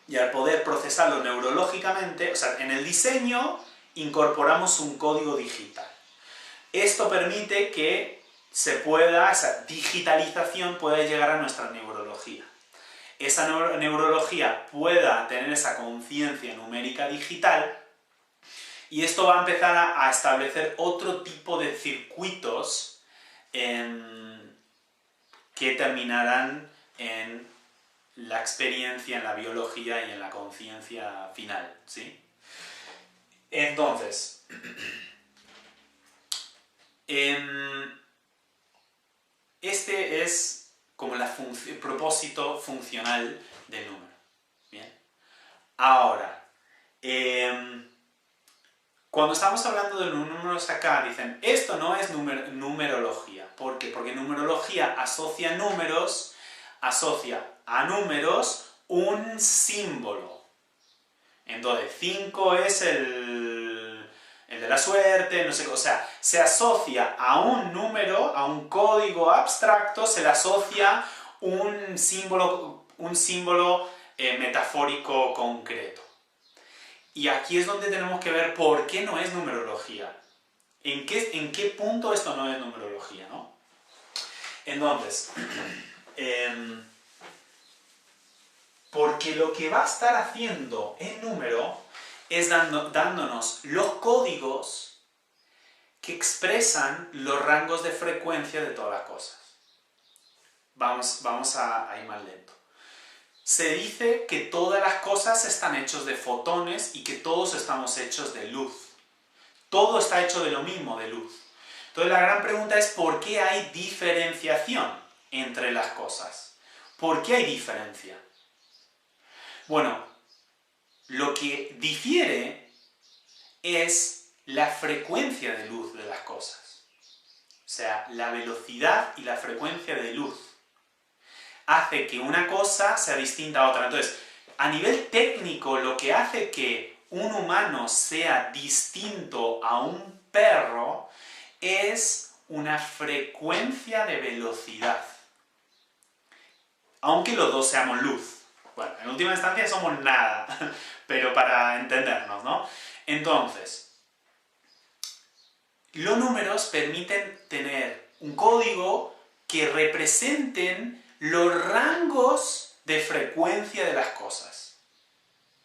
y al poder procesarlo neurológicamente, o sea, en el diseño incorporamos un código digital. Esto permite que esa digitalización pueda llegar a nuestra neurología. Esa neurología pueda tener esa conciencia numérica digital, y esto va a empezar a establecer otro tipo de circuitos que terminarán en la experiencia, en la biología y en la conciencia final, ¿sí? Entonces, este es como el propósito funcional del número. ¿Bien? Ahora, cuando estamos hablando de los números acá, dicen, esto no es numerología. ¿Por qué? Porque numerología asocia a números un símbolo. Entonces, 5 es el de la suerte, no sé, o sea, se asocia a un número, a un código abstracto, se le asocia un símbolo metafórico concreto. Y aquí es donde tenemos que ver por qué no es numerología. ¿En qué punto esto no es numerología, ¿no? Entonces, porque lo que va a estar haciendo el número es dándonos los códigos que expresan los rangos de frecuencia de todas las cosas. Vamos a ir más lento. Se dice que todas las cosas están hechas de fotones y que todos estamos hechos de luz. Todo está hecho de lo mismo, de luz. Entonces la gran pregunta es ¿por qué hay diferenciación entre las cosas? ¿Por qué hay diferencia? Bueno, lo que difiere es la frecuencia de luz de las cosas. O sea, la velocidad y la frecuencia de luz hace que una cosa sea distinta a otra. Entonces, a nivel técnico, lo que hace que un humano sea distinto a un perro es una frecuencia de velocidad. Aunque los dos seamos luz. Bueno, en última instancia somos nada, pero para entendernos, ¿no? Entonces, los números permiten tener un código que representen los rangos de frecuencia de las cosas.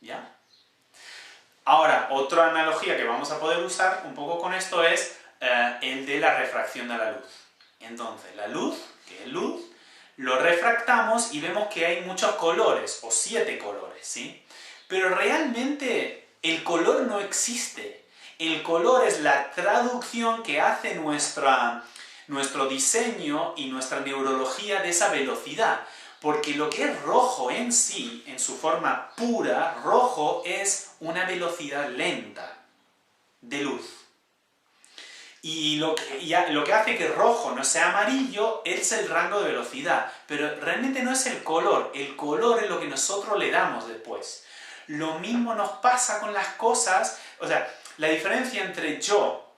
¿Ya? Ahora, otra analogía que vamos a poder usar un poco con esto es el de la refracción de la luz. Entonces, la luz, que es luz, lo refractamos y vemos que hay muchos colores, o 7 colores, ¿sí? Pero realmente el color no existe. El color es la traducción que hace nuestro diseño y nuestra neurología de esa velocidad. Porque lo que es rojo en sí, en su forma pura, rojo es una velocidad lenta de luz. Y lo que hace que rojo no sea amarillo es el rango de velocidad. Pero realmente no es el color es lo que nosotros le damos después. Lo mismo nos pasa con las cosas. O sea, la diferencia entre yo,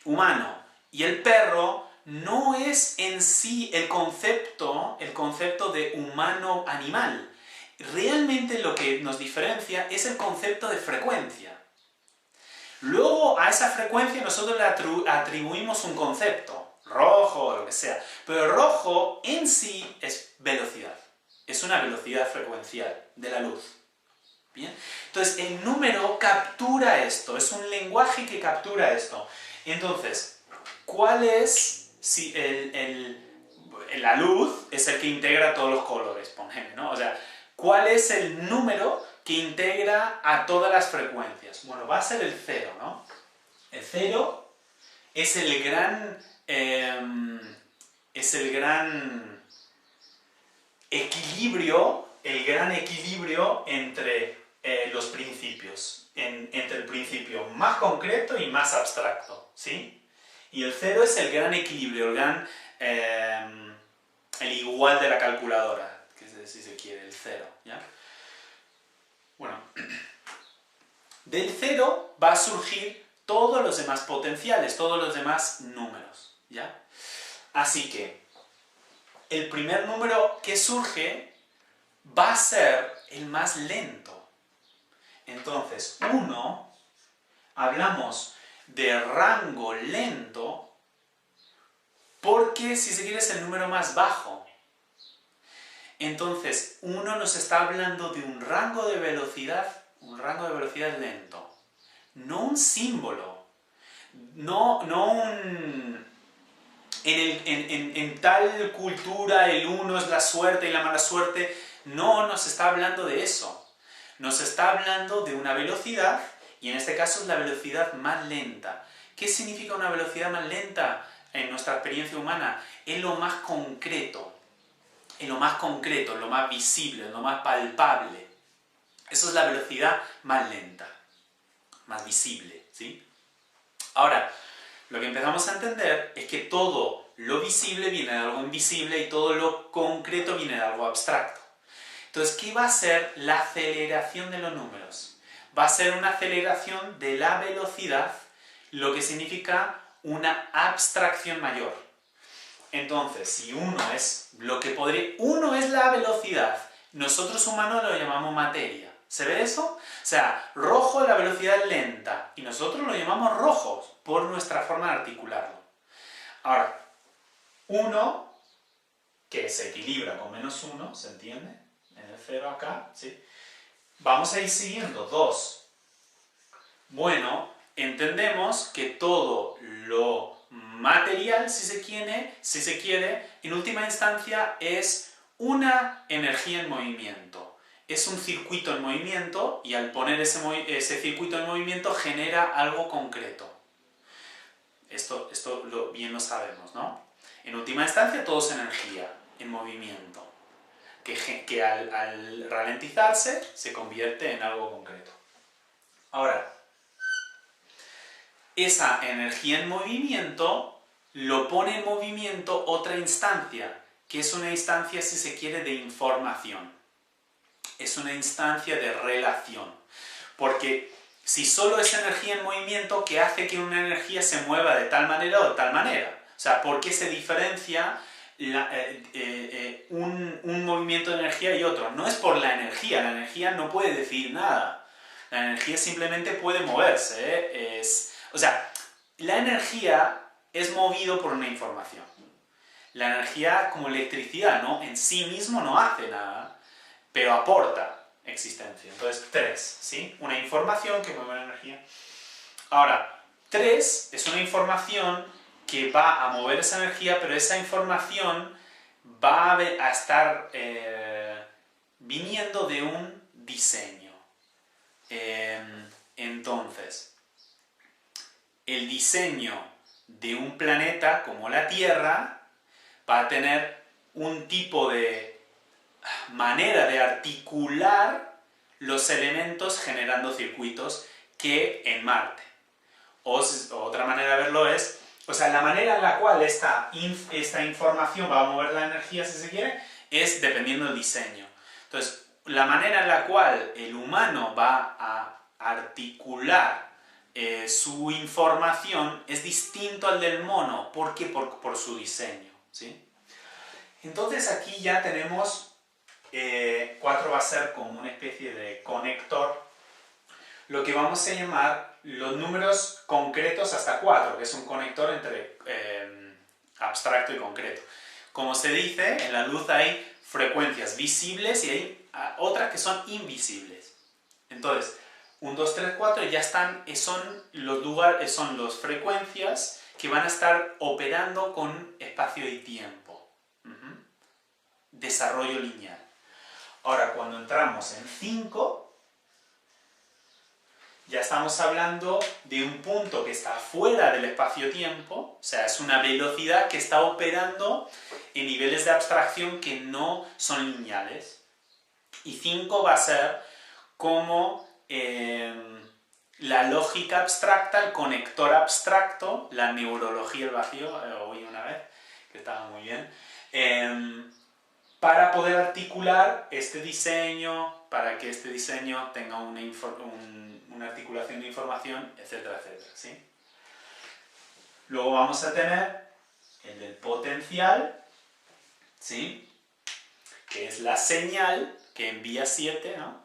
humano, y el perro no es en sí el concepto de humano-animal. Realmente lo que nos diferencia es el concepto de frecuencia. Luego a esa frecuencia nosotros le atribuimos un concepto, rojo o lo que sea. Pero rojo en sí es velocidad. Es una velocidad frecuencial de la luz. ¿Bien? Entonces el número captura esto, es un lenguaje que captura esto. Entonces, ¿cuál es si la luz es el que integra todos los colores, poneme, ¿no? O sea, ¿cuál es el número que integra a todas las frecuencias? Bueno, va a ser el 0, ¿no? El 0 es el gran equilibrio, entre los principios, entre el principio más concreto y más abstracto, ¿sí? Y el 0 es el gran equilibrio, el igual de la calculadora, que es, si se quiere, el 0, ¿ya? Bueno, del 0 va a surgir todos los demás potenciales, todos los demás números, ¿ya? Así que el primer número que surge va a ser el más lento. Entonces, 1, hablamos de rango lento porque, si se quiere, es el número más bajo. Entonces, 1 nos está hablando de un rango de velocidad lento. No un símbolo. No un... En tal cultura el 1 es la suerte y la mala suerte. No nos está hablando de eso. Nos está hablando de una velocidad, y en este caso es la velocidad más lenta. ¿Qué significa una velocidad más lenta en nuestra experiencia humana? Es lo más concreto, en lo más visible, en lo más palpable. Eso es la velocidad más lenta, más visible, ¿sí? Ahora, lo que empezamos a entender es que todo lo visible viene de algo invisible y todo lo concreto viene de algo abstracto. Entonces, ¿qué va a ser la aceleración de los números? Va a ser una aceleración de la velocidad, lo que significa una abstracción mayor. Entonces, si 1 es lo que podría... 1 es la velocidad. Nosotros humanos lo llamamos materia. ¿Se ve eso? O sea, rojo es la velocidad lenta. Y nosotros lo llamamos rojos por nuestra forma de articularlo. Ahora, 1, que se equilibra con menos 1, ¿se entiende? En el 0 acá, ¿sí? Vamos a ir siguiendo 2. Bueno, entendemos que todo lo material, si se quiere, en última instancia es una energía en movimiento. Es un circuito en movimiento y al poner ese circuito en movimiento genera algo concreto. Esto bien lo sabemos, ¿no? En última instancia todo es energía en movimiento, que al ralentizarse se convierte en algo concreto. Ahora, esa energía en movimiento lo pone en movimiento otra instancia, que es una instancia, si se quiere, de información. Es una instancia de relación. Porque si solo es energía en movimiento, ¿qué hace que una energía se mueva de tal manera o de tal manera? O sea, ¿por qué se diferencia un movimiento de energía y otro? No es por la energía no puede decir nada. La energía simplemente puede moverse, O sea, la energía es movido por una información. La energía, como electricidad, ¿no? En sí mismo no hace nada, pero aporta existencia. Entonces, 3, ¿sí? Una información que mueve la energía. Ahora, 3 es una información que va a mover esa energía, pero esa información va a estar viniendo de un diseño. Entonces, el diseño de un planeta como la Tierra va a tener un tipo de manera de articular los elementos generando circuitos que en Marte. Otra manera de verlo es, o sea, la manera en la cual esta información va a mover la energía, si se quiere, es dependiendo del diseño. Entonces, la manera en la cual el humano va a articular su información es distinto al del mono. ¿Por qué? Por su diseño, ¿sí? Entonces aquí ya tenemos 4 va a ser como una especie de conector, lo que vamos a llamar los números concretos hasta 4, que es un conector entre abstracto y concreto. Como se dice, en la luz hay frecuencias visibles y hay otras que son invisibles. Entonces, 1, 2, 3, 4 ya están, son las frecuencias que van a estar operando con espacio y tiempo. Desarrollo lineal. Ahora, cuando entramos en 5, ya estamos hablando de un punto que está fuera del espacio-tiempo, o sea, es una velocidad que está operando en niveles de abstracción que no son lineales. Y 5 va a ser como la lógica abstracta, el conector abstracto, la neurología del vacío, oí una vez, que estaba muy bien, para poder articular este diseño, para que este diseño tenga una articulación de información, etcétera, etcétera, ¿sí? Luego vamos a tener el del potencial, ¿sí? Que es la señal que envía 7, ¿no?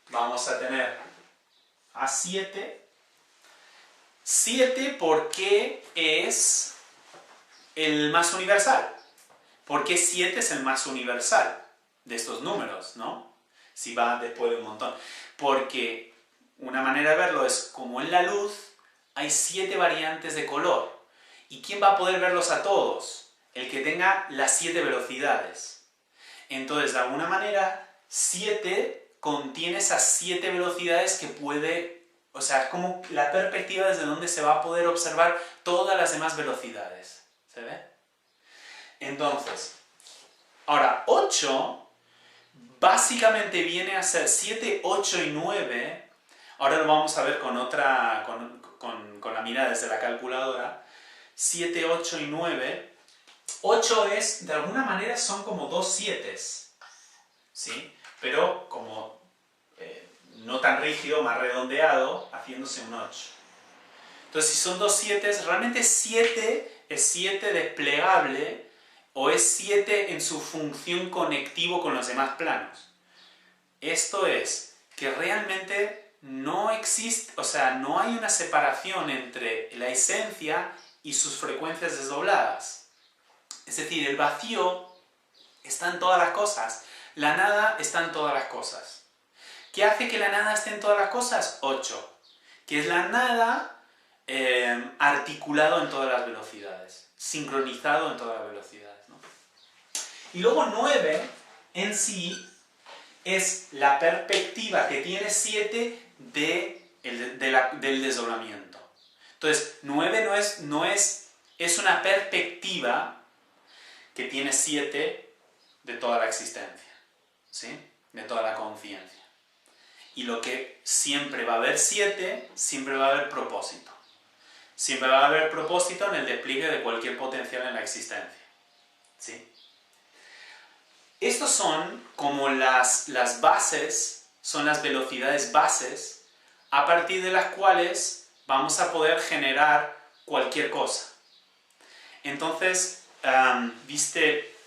Vamos a tener a 7. 7 porque es el más universal. ¿Por qué 7 es el más universal de estos números, no? Si va después de un montón. Porque una manera de verlo es como en la luz hay 7 variantes de color. ¿Y quién va a poder verlos a todos? El que tenga las 7 velocidades. Entonces, de alguna manera, 7 contiene esas 7 velocidades que puede... O sea, es como la perspectiva desde donde se va a poder observar todas las demás velocidades. ¿Se ve? Entonces, ahora 8 básicamente viene a ser 7, 8 y 9. Ahora lo vamos a ver con la mirada desde la calculadora. 7, 8 y 9. 8 es, de alguna manera, son como 2 7, ¿sí? Pero como no tan rígido, más redondeado, haciéndose un 8. Entonces, si son dos 7, realmente 7 es 7 desplegable o es 7 en su función conectivo con los demás planos. Esto es que realmente no existe, o sea, no hay una separación entre la esencia y sus frecuencias desdobladas. Es decir, el vacío está en todas las cosas, la nada está en todas las cosas. ¿Qué hace que la nada esté en todas las cosas? 8, que es la nada articulado en todas las velocidades, sincronizado en todas las velocidades, ¿no? Y luego 9 en sí es la perspectiva que tiene 7 del desdoblamiento. Entonces, 9 es una perspectiva que tiene 7 de toda la existencia, ¿sí? De toda la conciencia. Y lo que siempre va a haber 7, siempre va a haber propósito. Siempre va a haber propósito en el despliegue de cualquier potencial en la existencia, ¿sí? Estos son como las bases, son las velocidades bases a partir de las cuales vamos a poder generar cualquier cosa. Entonces, viste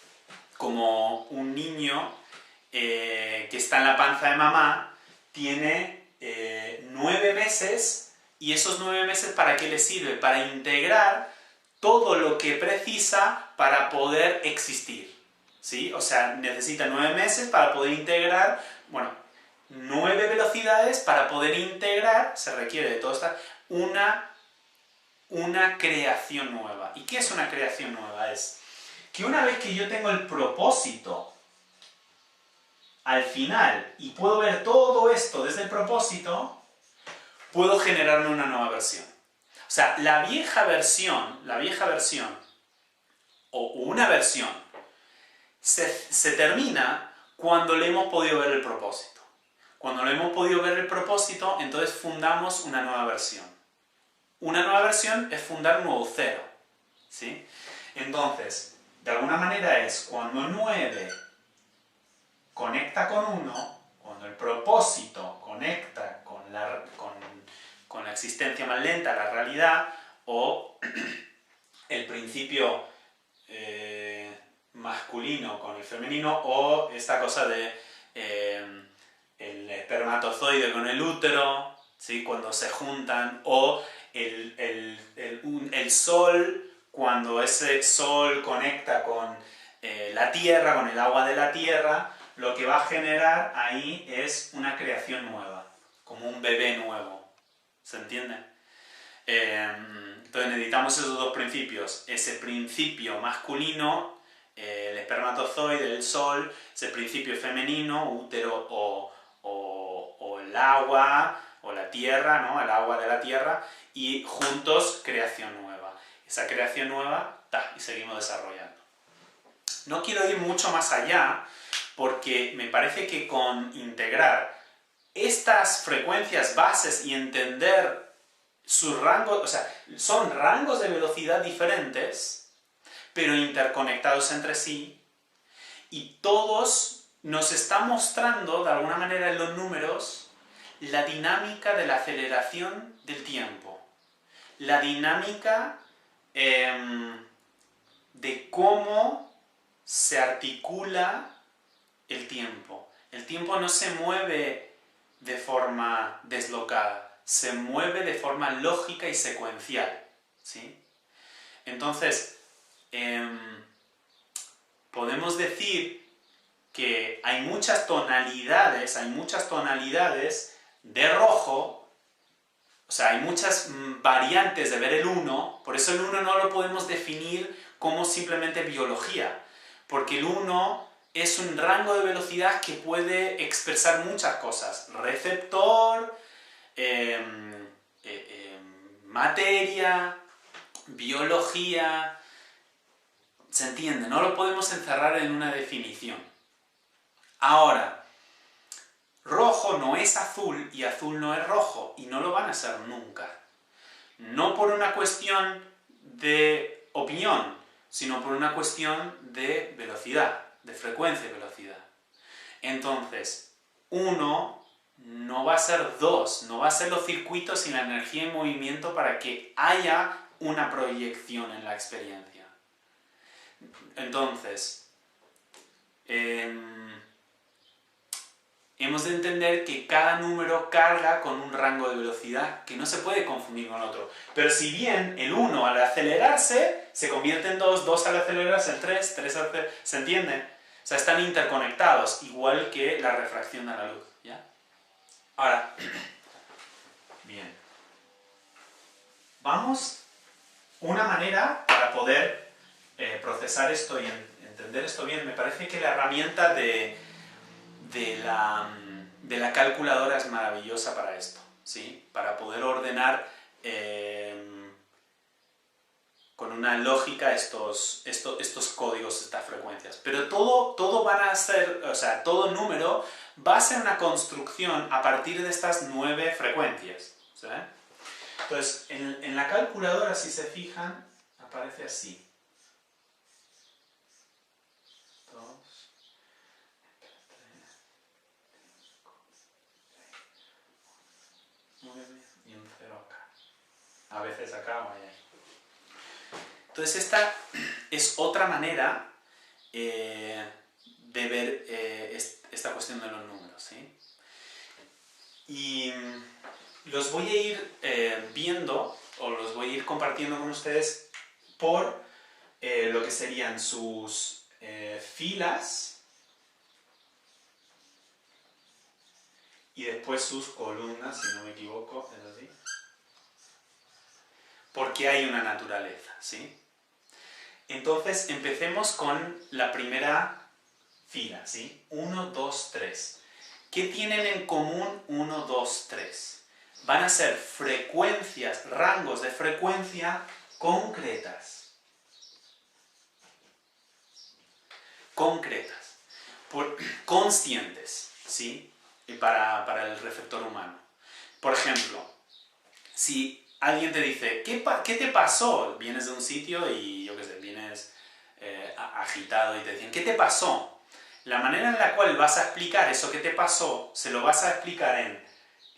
como un niño que está en la panza de mamá tiene 9 meses y esos 9 meses ¿para qué le sirve? Para integrar todo lo que precisa para poder existir, ¿sí? O sea, necesita 9 meses para poder integrar, bueno, 9 velocidades para poder integrar, se requiere de todo esto, una creación nueva. ¿Y qué es una creación nueva? Es que una vez que yo tengo el propósito al final y puedo ver todo esto desde el propósito, puedo generarme una nueva versión. O sea, la vieja versión, o una versión, se termina cuando le hemos podido ver el propósito. Cuando le hemos podido ver el propósito, entonces fundamos una nueva versión. Una nueva versión es fundar un nuevo cero, ¿sí? Entonces, de alguna manera es cuando 9 conecta con 1, cuando el propósito conecta con la existencia más lenta, la realidad, o el principio masculino con el femenino, o esta cosa de el espermatozoide con el útero, ¿sí? Cuando se juntan, o el sol, cuando ese sol conecta con la tierra, con el agua de la tierra, lo que va a generar ahí es una creación nueva, como un bebé nuevo. ¿Se entiende? Entonces necesitamos esos dos principios. Ese principio masculino, el espermatozoide, el sol, ese principio femenino, útero o el agua, o la tierra, ¿no? El agua de la tierra, y juntos creación nueva. Esa creación nueva, y seguimos desarrollando. No quiero ir mucho más allá, porque me parece que con integrar estas frecuencias bases y entender sus rangos, o sea, son rangos de velocidad diferentes, pero interconectados entre sí, y todos nos están mostrando, de alguna manera en los números, la dinámica de la aceleración del tiempo, la dinámica de cómo se articula el tiempo. El tiempo no se mueve de forma deslocada, se mueve de forma lógica y secuencial, ¿sí? Entonces, podemos decir que hay muchas tonalidades de rojo, o sea, hay muchas variantes de ver el 1, por eso el 1 no lo podemos definir como simplemente biología, porque el 1 es un rango de velocidad que puede expresar muchas cosas. Receptor, materia, biología. ¿Se entiende? No lo podemos encerrar en una definición. Ahora, rojo no es azul y azul no es rojo, y no lo van a ser nunca. No por una cuestión de opinión, sino por una cuestión de velocidad, de frecuencia y velocidad. Entonces, 1 no va a ser 2, no va a ser los circuitos y la energía en movimiento para que haya una proyección en la experiencia. Entonces, hemos de entender que cada número carga con un rango de velocidad que no se puede confundir con otro. Pero si bien el 1 al acelerarse se convierte en 2, 2 al acelerarse en 3, 3 al acelerarse... ¿Se entiende? O sea, están interconectados, igual que la refracción de la luz. ¿Ya? Ahora, bien. Vamos, una manera para poder procesar esto y entender esto bien, me parece que la herramienta de la calculadora es maravillosa para esto, ¿sí? Para poder ordenar con una lógica estos códigos, estas frecuencias. Pero todo van a ser, o sea, todo número va a ser una construcción a partir de estas 9 frecuencias, ¿sí? Entonces, en la calculadora, si se fijan, aparece así. 2, 9 y un 0 acá. A veces acá o allá. Entonces esta es otra manera de ver esta cuestión de los números, ¿sí? Y los voy a ir viendo, o los voy a ir compartiendo con ustedes por lo que serían sus filas y después sus columnas, si no me equivoco, es así. Porque hay una naturaleza, ¿sí? Entonces, empecemos con la primera fila, ¿sí? 1, 2, 3. ¿Qué tienen en común 1, 2, 3? Van a ser frecuencias, rangos de frecuencia concretas. Conscientes, ¿sí? Para el receptor humano. Por ejemplo, si alguien te dice, ¿qué te pasó? Vienes de un sitio y, yo qué sé, vienes agitado y te dicen, ¿qué te pasó? La manera en la cual vas a explicar eso que te pasó, se lo vas a explicar en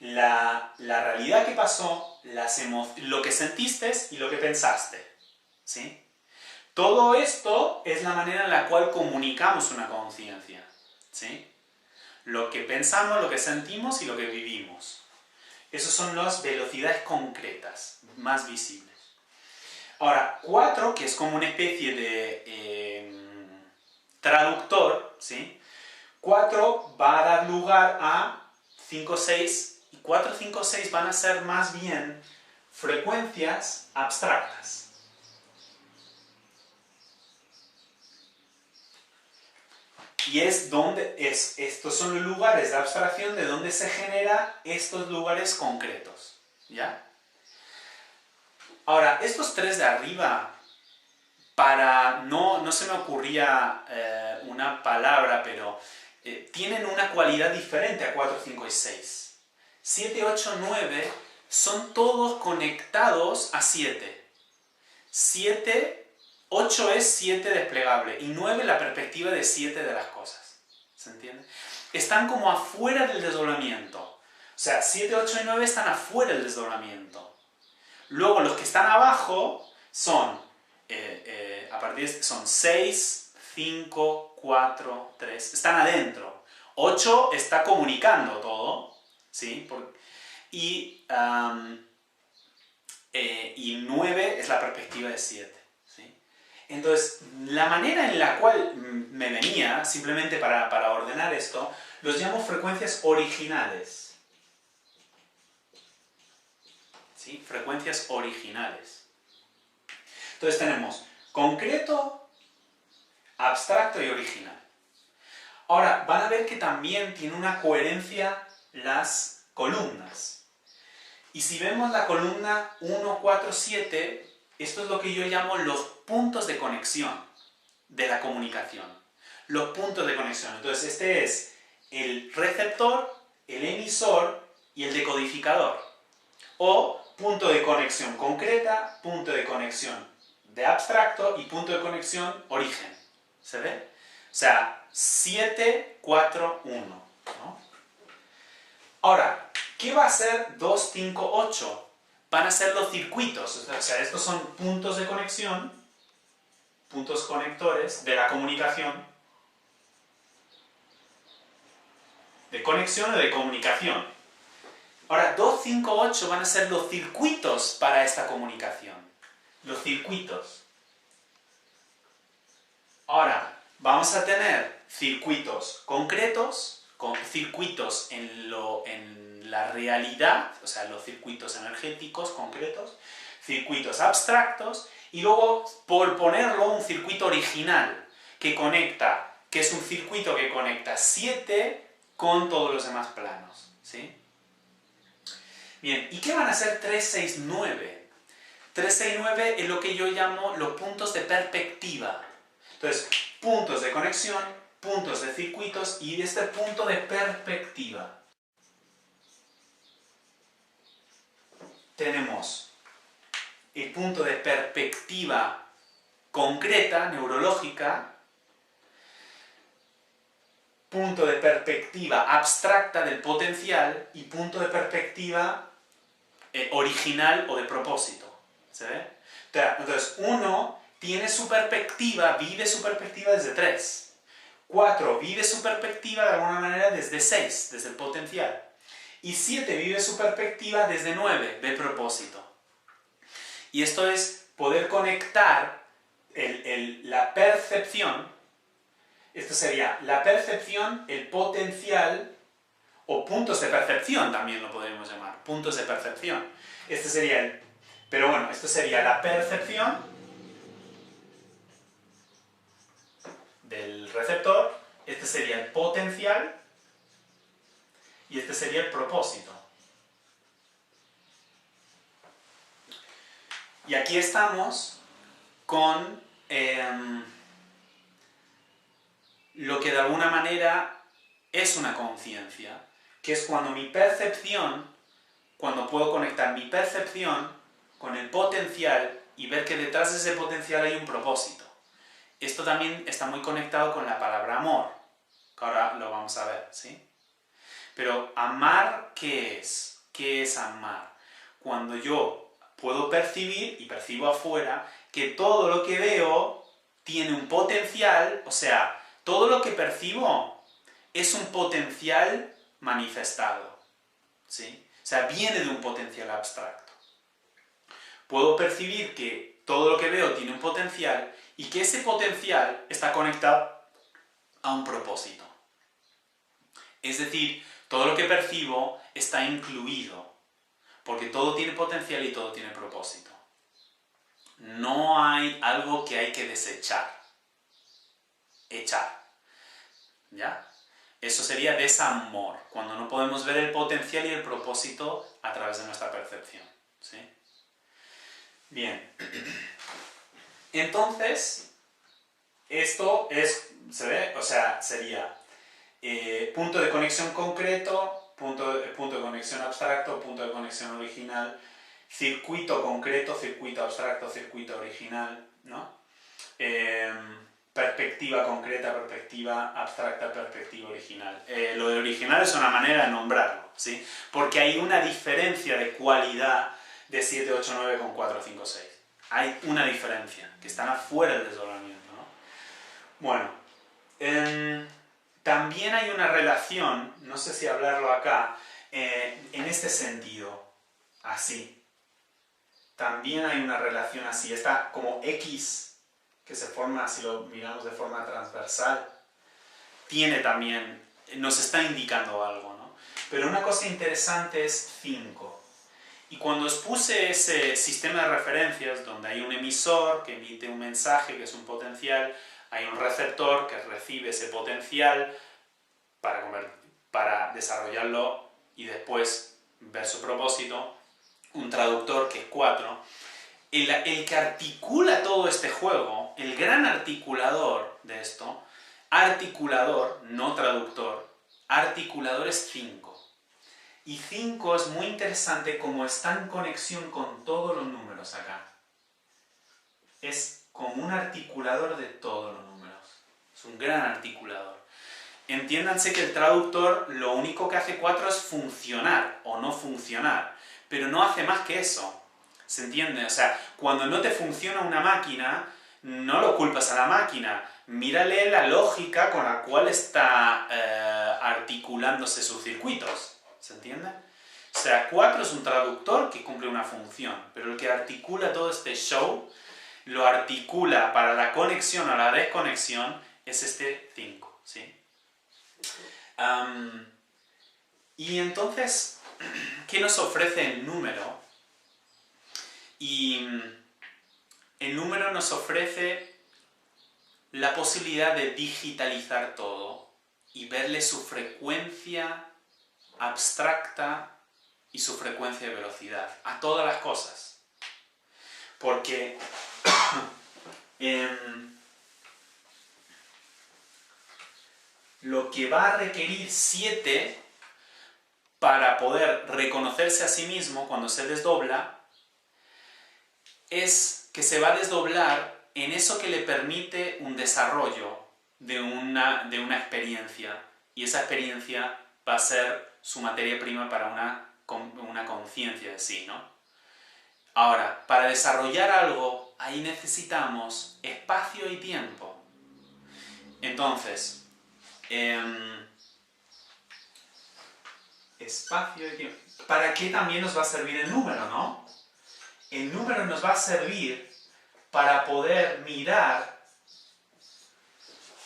la realidad que pasó, lo que sentiste y lo que pensaste, ¿sí? Todo esto es la manera en la cual comunicamos una conciencia, ¿sí? Lo que pensamos, lo que sentimos y lo que vivimos. Esas son las velocidades concretas, más visibles. Ahora, 4, que es como una especie de traductor, ¿sí? 4 va a dar lugar a 5, 6, y 4, 5, 6 van a ser más bien frecuencias abstractas. Y estos son los lugares de abstracción de donde se generan estos lugares concretos, ¿ya? Ahora, estos 3 de arriba, no se me ocurría una palabra, pero tienen una cualidad diferente a 4, 5 y 6. 7, 8, 9 son todos conectados a 7. 8 es 7 desplegable y 9 la perspectiva de 7 de las cosas. ¿Se entiende? Están como afuera del desdoblamiento. O sea, 7, 8 y 9 están afuera del desdoblamiento. Luego los que están abajo son, son 6, 5, 4, 3. Están adentro. 8 está comunicando todo, ¿sí? Y 9 es la perspectiva de 7. Entonces, la manera en la cual me venía, simplemente para ordenar esto, los llamo frecuencias originales. ¿Sí? Frecuencias originales. Entonces tenemos concreto, abstracto y original. Ahora, van a ver que también tiene una coherencia las columnas. Y si vemos la columna 1, 4, 7, esto es lo que yo llamo los puntos de conexión de la comunicación. Los puntos de conexión. Entonces, este es el receptor, el emisor y el decodificador. O punto de conexión concreta, punto de conexión de abstracto y punto de conexión origen. ¿Se ve? O sea, 7, 4, 1. ¿No? Ahora, ¿qué va a ser 2, 5, 8? Van a ser los circuitos, o sea, estos son puntos de conexión, puntos conectores de la comunicación, de conexión o de comunicación. Ahora, 2, 5, 8 van a ser los circuitos para esta comunicación. Los circuitos. Ahora, vamos a tener circuitos concretos, circuitos en la realidad, o sea, los circuitos energéticos concretos, circuitos abstractos, y luego, por ponerlo, un circuito original, que es un circuito que conecta 7 con todos los demás planos, ¿sí? Bien, ¿y qué van a ser 3, 6, 9? 3, 6, 9 es lo que yo llamo los puntos de perspectiva. Entonces, puntos de conexión, puntos de circuitos y este punto de perspectiva. Tenemos el punto de perspectiva concreta, neurológica, punto de perspectiva abstracta del potencial y punto de perspectiva original o de propósito. ¿Se ve? Entonces, uno tiene su perspectiva, vive su perspectiva desde 3. 4 vive su perspectiva de alguna manera desde 6, desde el potencial. Y 7 vive su perspectiva desde 9, de propósito. Y esto es poder conectar la percepción. Esto sería la percepción, el potencial, o puntos de percepción también lo podríamos llamar, puntos de percepción. Este sería pero bueno, esto sería la percepción del receptor, este sería el potencial y este sería el propósito. Y aquí estamos con lo que de alguna manera es una conciencia, que es cuando mi percepción, cuando puedo conectar mi percepción con el potencial y ver que detrás de ese potencial hay un propósito. Esto también está muy conectado con la palabra amor, que ahora lo vamos a ver, ¿sí? Pero amar, ¿qué es? ¿Qué es amar? Cuando yo puedo percibir, y percibo afuera, que todo lo que veo tiene un potencial, o sea, todo lo que percibo es un potencial manifestado, ¿sí? O sea, viene de un potencial abstracto. Puedo percibir que todo lo que veo tiene un potencial y que ese potencial está conectado a un propósito. Es decir, todo lo que percibo está incluido, porque todo tiene potencial y todo tiene propósito. No hay algo que hay que desechar, echar, ¿ya? Eso sería desamor, cuando no podemos ver el potencial y el propósito a través de nuestra percepción, ¿sí? Bien, entonces, esto ¿se ve? O sea, sería punto de conexión concreto, punto de conexión abstracto, punto de conexión original, circuito concreto, circuito abstracto, circuito original, ¿no? Perspectiva concreta, perspectiva abstracta, perspectiva original. Lo de original es una manera de nombrarlo, ¿sí? Porque hay una diferencia de cualidad de 7, 8, 9 con 4, 5, 6. Hay una diferencia, que están afuera del desdoblamiento, ¿no? Bueno, también hay una relación, no sé si hablarlo acá, en este sentido, así. También hay una relación así, está como X, que se forma, si lo miramos de forma transversal, tiene también, nos está indicando algo, ¿no? Pero una cosa interesante es 5. Y cuando os puse ese sistema de referencias, donde hay un emisor que emite un mensaje, que es un potencial, hay un receptor que recibe ese potencial para desarrollarlo y después ver su propósito, un traductor que es 4, el que articula todo este juego, el gran articulador de esto, articulador, no traductor, articulador es 5. Y 5 es muy interesante como está en conexión con todos los números acá. Es como un articulador de todos los números. Es un gran articulador. entiéndanse que el traductor lo único que hace 4 es funcionar o no funcionar, pero no hace más que eso. ¿Se entiende? O sea, cuando no te funciona una máquina, no lo culpas a la máquina. Mírale la lógica con la cual está articulándose sus circuitos. ¿Se entiende? O sea, 4 es un traductor que cumple una función, pero el que articula todo este show, lo articula para la conexión o la desconexión, es este 5, ¿sí? Y entonces, ¿qué nos ofrece el número? Y el número nos ofrece la posibilidad de digitalizar todo y verle su frecuencia abstracta y su frecuencia de velocidad a todas las cosas. Porque lo que va a requerir 7 para poder reconocerse a sí mismo cuando se desdobla es que se va a desdoblar en eso que le permite un desarrollo de una experiencia. Y esa experiencia va a ser su materia prima para una conciencia de sí, ¿no? Ahora, para desarrollar algo, ahí necesitamos espacio y tiempo. Entonces, espacio y tiempo. ¿Para qué también nos va a servir el número, no? El número nos va a servir para poder mirar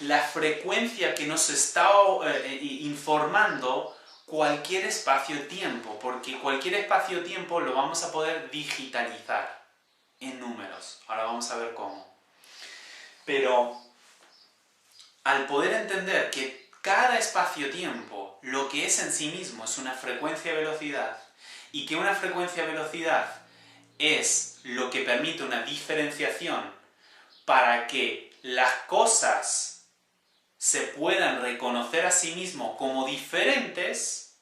la frecuencia que nos está informando cualquier espacio-tiempo, porque cualquier espacio-tiempo lo vamos a poder digitalizar en números. Ahora vamos a ver cómo. Pero al poder entender que cada espacio-tiempo lo que es en sí mismo es una frecuencia-velocidad y que una frecuencia-velocidad es lo que permite una diferenciación para que las cosas se puedan reconocer a sí mismo como diferentes,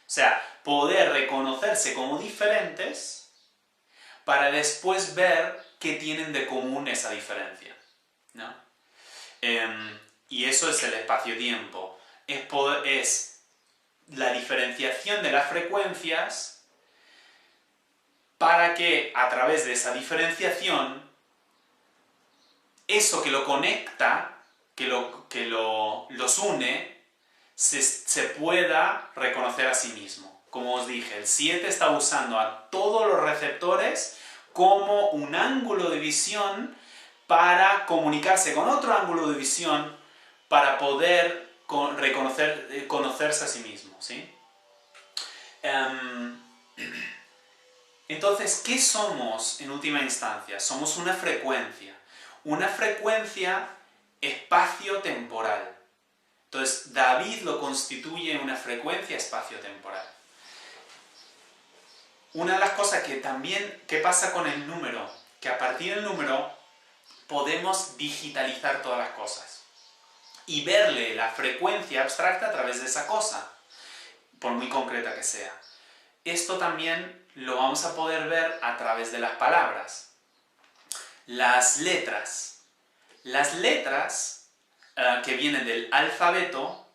o sea, poder reconocerse como diferentes para después ver qué tienen de común esa diferencia, ¿no? Y eso es el espacio-tiempo. Es la diferenciación de las frecuencias para que a través de esa diferenciación, eso que lo conecta, que los une, se pueda reconocer a sí mismo. Como os dije, el 7 está usando a todos los receptores como un ángulo de visión para comunicarse con otro ángulo de visión para poder conocerse a sí mismo, ¿sí? Entonces, ¿qué somos en última instancia? Somos una frecuencia espacio-temporal. Entonces, David lo constituye una frecuencia espacio-temporal. Una de las cosas que pasa con el número, que a partir del número podemos digitalizar todas las cosas y verle la frecuencia abstracta a través de esa cosa, por muy concreta que sea. Esto también lo vamos a poder ver a través de las palabras. Las letras. Las letras que vienen del alfabeto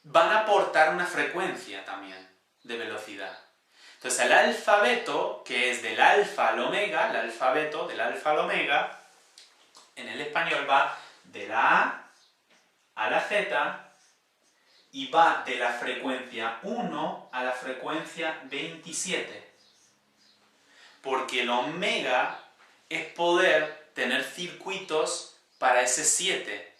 van a aportar una frecuencia también de velocidad. Entonces el alfabeto, que es del alfa al omega, el alfabeto del alfa al omega, en el español va de la A a la Z y va de la frecuencia 1 a la frecuencia 27. Porque el omega es poder tener circuitos para ese 7.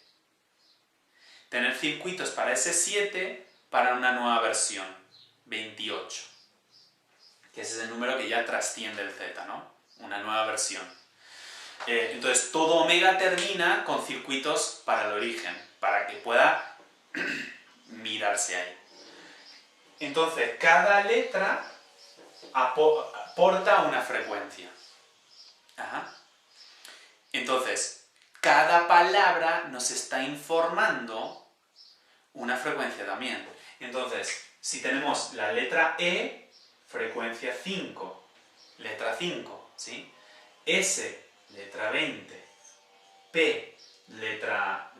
Tener circuitos para ese 7 para una nueva versión, 28. Que ese es el número que ya trasciende el Z, ¿no? Una nueva versión. Entonces, todo omega termina con circuitos para el origen, para que pueda mirarse ahí. Entonces, cada letra aporta una frecuencia. Ajá. Entonces, cada palabra nos está informando una frecuencia también. Entonces, si tenemos la letra E, frecuencia 5, letra 5, ¿sí? S, letra 20, P, letra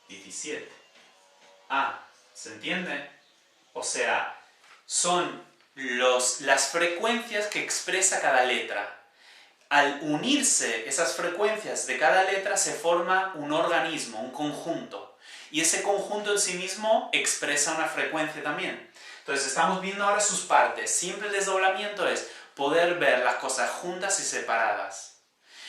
17. ¿Se entiende? O sea, son las frecuencias que expresa cada letra. Al unirse esas frecuencias de cada letra se forma un organismo, un conjunto. Y ese conjunto en sí mismo expresa una frecuencia también. Entonces estamos viendo ahora sus partes. Siempre el desdoblamiento es poder ver las cosas juntas y separadas.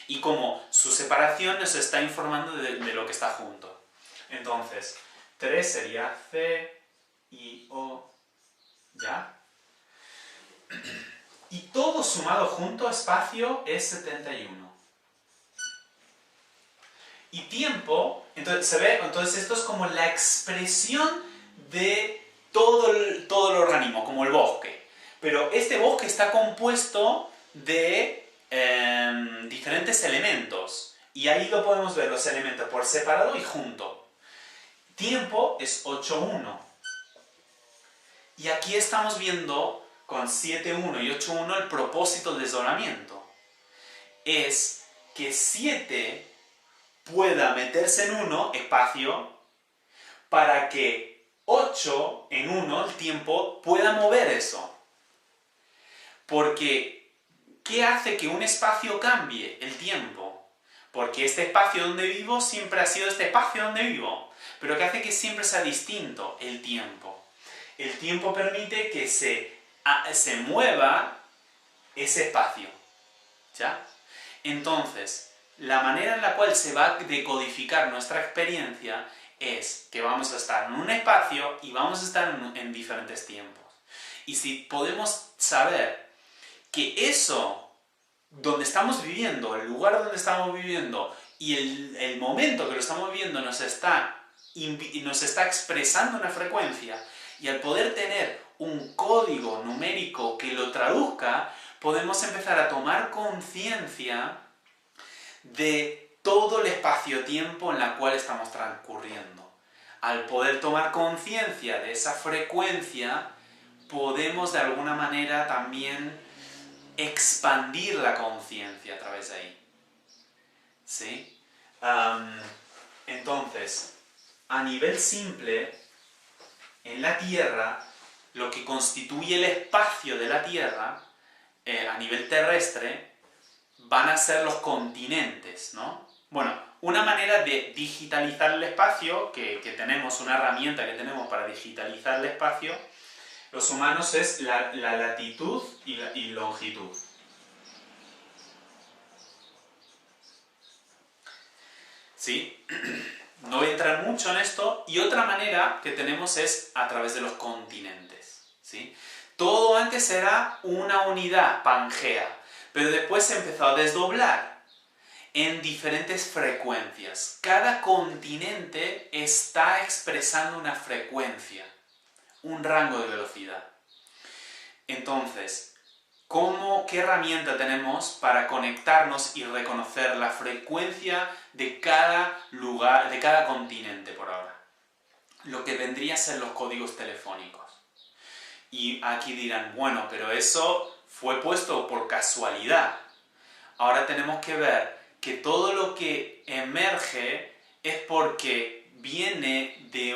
Y como su separación nos está informando de lo que está junto. Entonces, 3 sería C, I, O, ¿ya? Y todo sumado junto, espacio, es 71. Y tiempo, entonces, ¿se ve? Entonces esto es como la expresión de todo el organismo, como el bosque. Pero este bosque está compuesto de diferentes elementos. Y ahí lo podemos ver, los elementos por separado y junto. Tiempo es 8,1. Y aquí estamos viendo con 7,1 y 8,1 el propósito del desdoblamiento. Es que 7 pueda meterse en 1, espacio, para que 8 en 1, el tiempo, pueda mover eso. Porque, ¿qué hace que un espacio cambie? El tiempo. Porque este espacio donde vivo siempre ha sido este espacio donde vivo. Pero ¿qué hace que siempre sea distinto? El tiempo. El tiempo permite que se mueva ese espacio. ¿Ya? Entonces, la manera en la cual se va a decodificar nuestra experiencia es que vamos a estar en un espacio y vamos a estar en diferentes tiempos. Y si podemos saber que eso, donde estamos viviendo, el lugar donde estamos viviendo y el momento que lo estamos viviendo nos está expresando una frecuencia, y al poder tener un código numérico que lo traduzca, podemos empezar a tomar conciencia de todo el espacio-tiempo en el cual estamos transcurriendo. Al poder tomar conciencia de esa frecuencia, podemos de alguna manera también expandir la conciencia a través de ahí. ¿Sí? Entonces, a nivel simple, en la Tierra, lo que constituye el espacio de la Tierra, a nivel terrestre, van a ser los continentes, ¿no? Bueno, una manera de digitalizar el espacio, que tenemos, una herramienta que tenemos para digitalizar el espacio, los humanos, es la latitud y longitud. ¿Sí? No voy a entrar mucho en esto. Y otra manera que tenemos es a través de los continentes. ¿Sí? Todo antes era una unidad, Pangea, pero después se empezó a desdoblar en diferentes frecuencias. Cada continente está expresando una frecuencia, un rango de velocidad. Entonces, ¿qué herramienta tenemos para conectarnos y reconocer la frecuencia de cada lugar, de cada continente por ahora? Lo que vendría a ser los códigos telefónicos. Y aquí dirán, bueno, pero eso fue puesto por casualidad. Ahora tenemos que ver que todo lo que emerge es porque viene de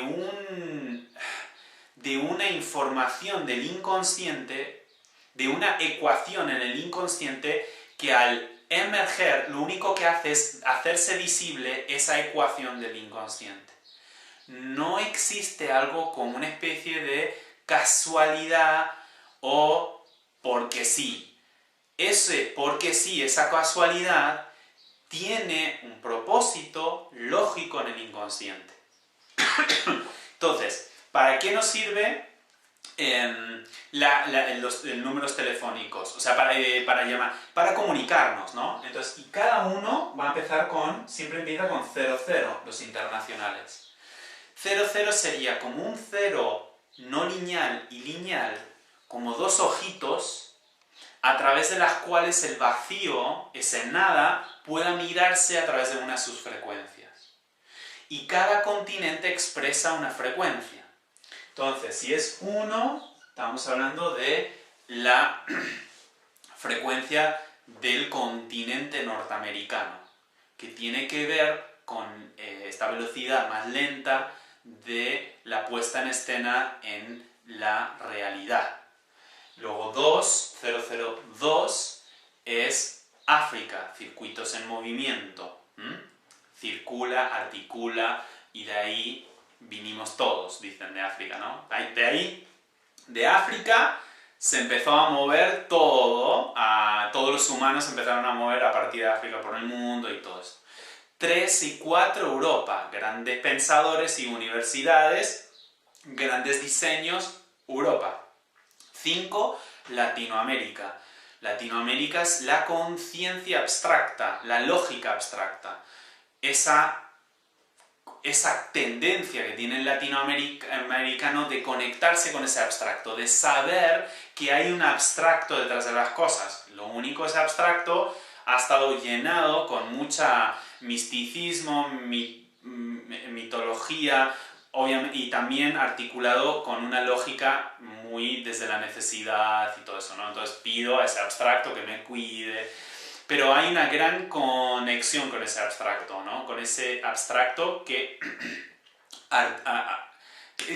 una información del inconsciente, de una ecuación en el inconsciente, que al emerger lo único que hace es hacerse visible esa ecuación del inconsciente. No existe algo como una especie de casualidad o porque sí. Ese porque sí, esa casualidad, tiene un propósito lógico en el inconsciente. Entonces, ¿para qué nos sirve los números telefónicos? O sea, para llamar, para comunicarnos, ¿no? Entonces, y cada uno va a empezar siempre empieza con 00, los internacionales. 00 sería como un cero no lineal y lineal, como dos ojitos, a través de las cuales el vacío, ese nada, pueda mirarse a través de una de sus frecuencias. Y cada continente expresa una frecuencia. Entonces, si es 1, estamos hablando de la frecuencia del continente norteamericano, que tiene que ver con esta velocidad más lenta de la puesta en escena en la realidad. Luego 2 es África, circuitos en movimiento. Circula, articula, y de ahí vinimos todos, dicen de África, ¿no? De ahí, de África, se empezó a mover todo, todos los humanos empezaron a mover a partir de África por el mundo y todo esto. 3 y 4, Europa, grandes pensadores y universidades, grandes diseños, Europa. 5, Latinoamérica. Latinoamérica es la conciencia abstracta, la lógica abstracta. Esa tendencia que tiene el latinoamericano de conectarse con ese abstracto, de saber que hay un abstracto detrás de las cosas. Lo único es abstracto ha estado llenado con mucha misticismo, mitología, obviamente, y también articulado con una lógica muy desde la necesidad y todo eso, ¿no? Entonces pido a ese abstracto que me cuide, pero hay una gran conexión con ese abstracto, ¿no? Con ese abstracto que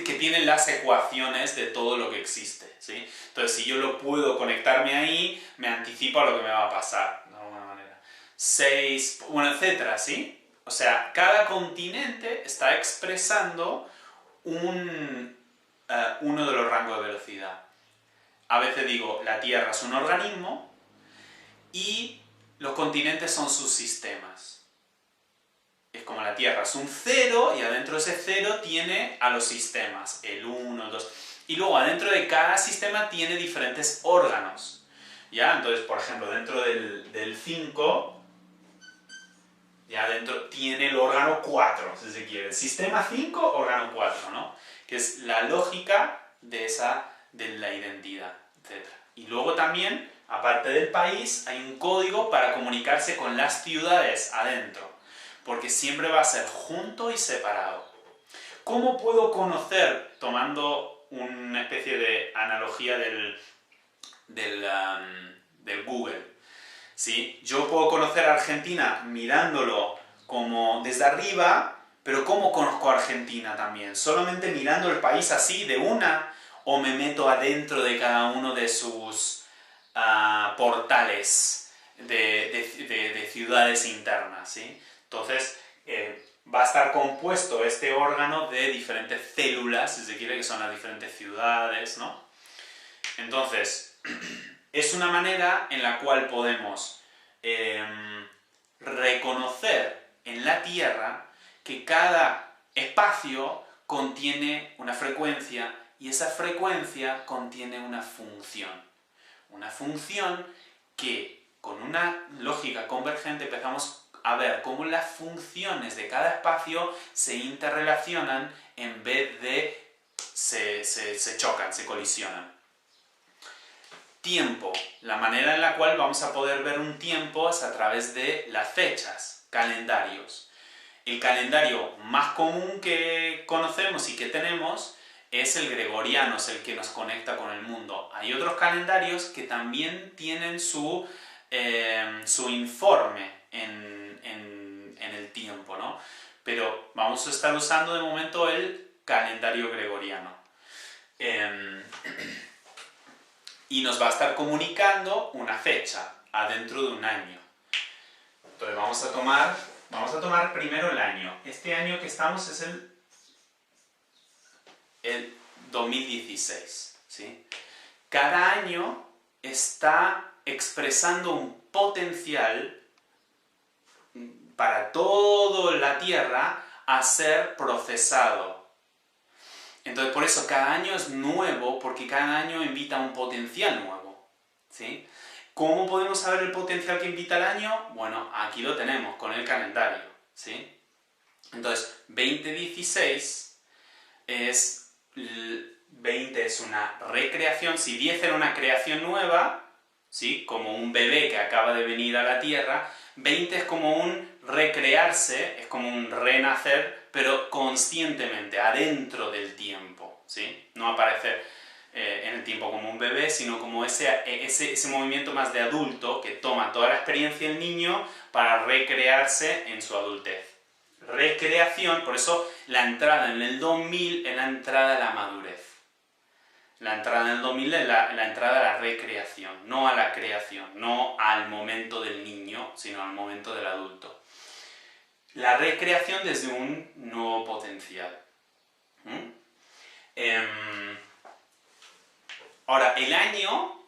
tiene las ecuaciones de todo lo que existe, ¿sí? Entonces, si yo lo puedo conectarme ahí, me anticipo a lo que me va a pasar, de alguna manera. 6, bueno, etcétera, ¿sí? O sea, cada continente está expresando uno de los rangos de velocidad. A veces digo, la Tierra es un organismo y los continentes son sus sistemas. Es como la Tierra es un 0 y adentro de ese 0 tiene a los sistemas, el 1, el 2. Y luego adentro de cada sistema tiene diferentes órganos. ¿Ya? Entonces, por ejemplo, dentro del 5... ya dentro tiene el órgano 4, si se quiere. Sistema 5, órgano 4, ¿no? Que es la lógica de la identidad, etc. Y luego también, aparte del país, hay un código para comunicarse con las ciudades adentro. Porque siempre va a ser junto y separado. ¿Cómo puedo conocer, tomando una especie de analogía del Google? ¿Sí? Yo puedo conocer a Argentina mirándolo como desde arriba, pero ¿cómo conozco a Argentina también? ¿Solamente mirando el país así de una? ¿O me meto adentro de cada uno de sus portales de ciudades internas? ¿Sí? Entonces, va a estar compuesto este órgano de diferentes células, si se quiere, que son las diferentes ciudades, ¿no? Entonces, es una manera en la cual podemos reconocer en la Tierra que cada espacio contiene una frecuencia y esa frecuencia contiene una función. Una función que con una lógica convergente empezamos a ver cómo las funciones de cada espacio se interrelacionan en vez de se chocan, se colisionan. Tiempo. La manera en la cual vamos a poder ver un tiempo es a través de las fechas, calendarios. El calendario más común que conocemos y que tenemos es el gregoriano, es el que nos conecta con el mundo. Hay otros calendarios que también tienen su informe en el tiempo, ¿no? Pero vamos a estar usando de momento el calendario gregoriano. Y nos va a estar comunicando una fecha adentro de un año. Entonces vamos a tomar primero el año. Este año que estamos es el 2016, ¿sí? Cada año está expresando un potencial para toda la Tierra a ser procesado. Entonces, por eso cada año es nuevo, porque cada año invita a un potencial nuevo, ¿sí? ¿Cómo podemos saber el potencial que invita el año? Bueno, aquí lo tenemos, con el calendario, ¿sí? Entonces, 2016 es... 20 es una recreación. Si 10 era una creación nueva, ¿sí? Como un bebé que acaba de venir a la Tierra, 20 es como un recrearse, es como un renacer, pero conscientemente, adentro del tiempo, ¿sí? No aparecer en el tiempo como un bebé, sino como ese movimiento más de adulto que toma toda la experiencia del niño para recrearse en su adultez. recreación, por eso la entrada en el 2000 es la entrada a la madurez. La entrada en el 2000 es la entrada a la recreación, no a la creación, no al momento del niño, sino al momento del adulto. La recreación desde un nuevo potencial. Ahora, el año,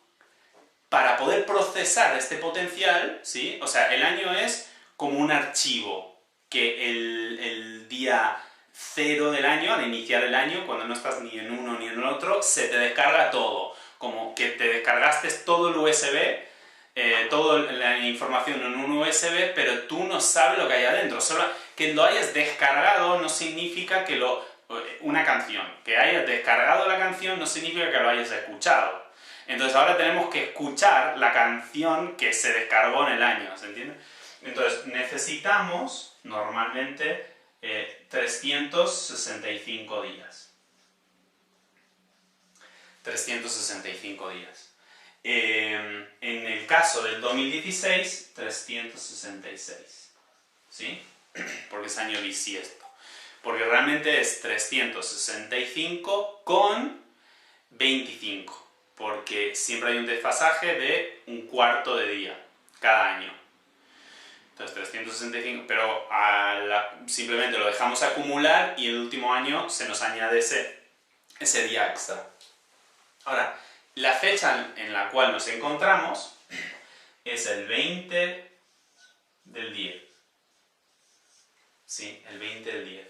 para poder procesar este potencial, ¿sí? O sea, el año es como un archivo que el día 0 del año, al iniciar el año, cuando no estás ni en uno ni en el otro, se te descarga todo. Como que te descargaste todo el USB, toda la información en un USB, pero tú no sabes lo que hay adentro. Solo que lo hayas descargado no significa que una canción. Que hayas descargado la canción no significa que lo hayas escuchado. Entonces ahora tenemos que escuchar la canción que se descargó en el año, ¿se entiende? Entonces necesitamos normalmente 365 días. 365 días. En el caso del 2016, 366. ¿Sí? Porque es año bisiesto. Porque realmente es 365 con 25. Porque siempre hay un desfasaje de un cuarto de día cada año. Entonces 365, pero simplemente lo dejamos acumular y el último año se nos añade ese día extra. Ahora, la fecha en la cual nos encontramos es el 20 del 10. Sí, el 20 del 10.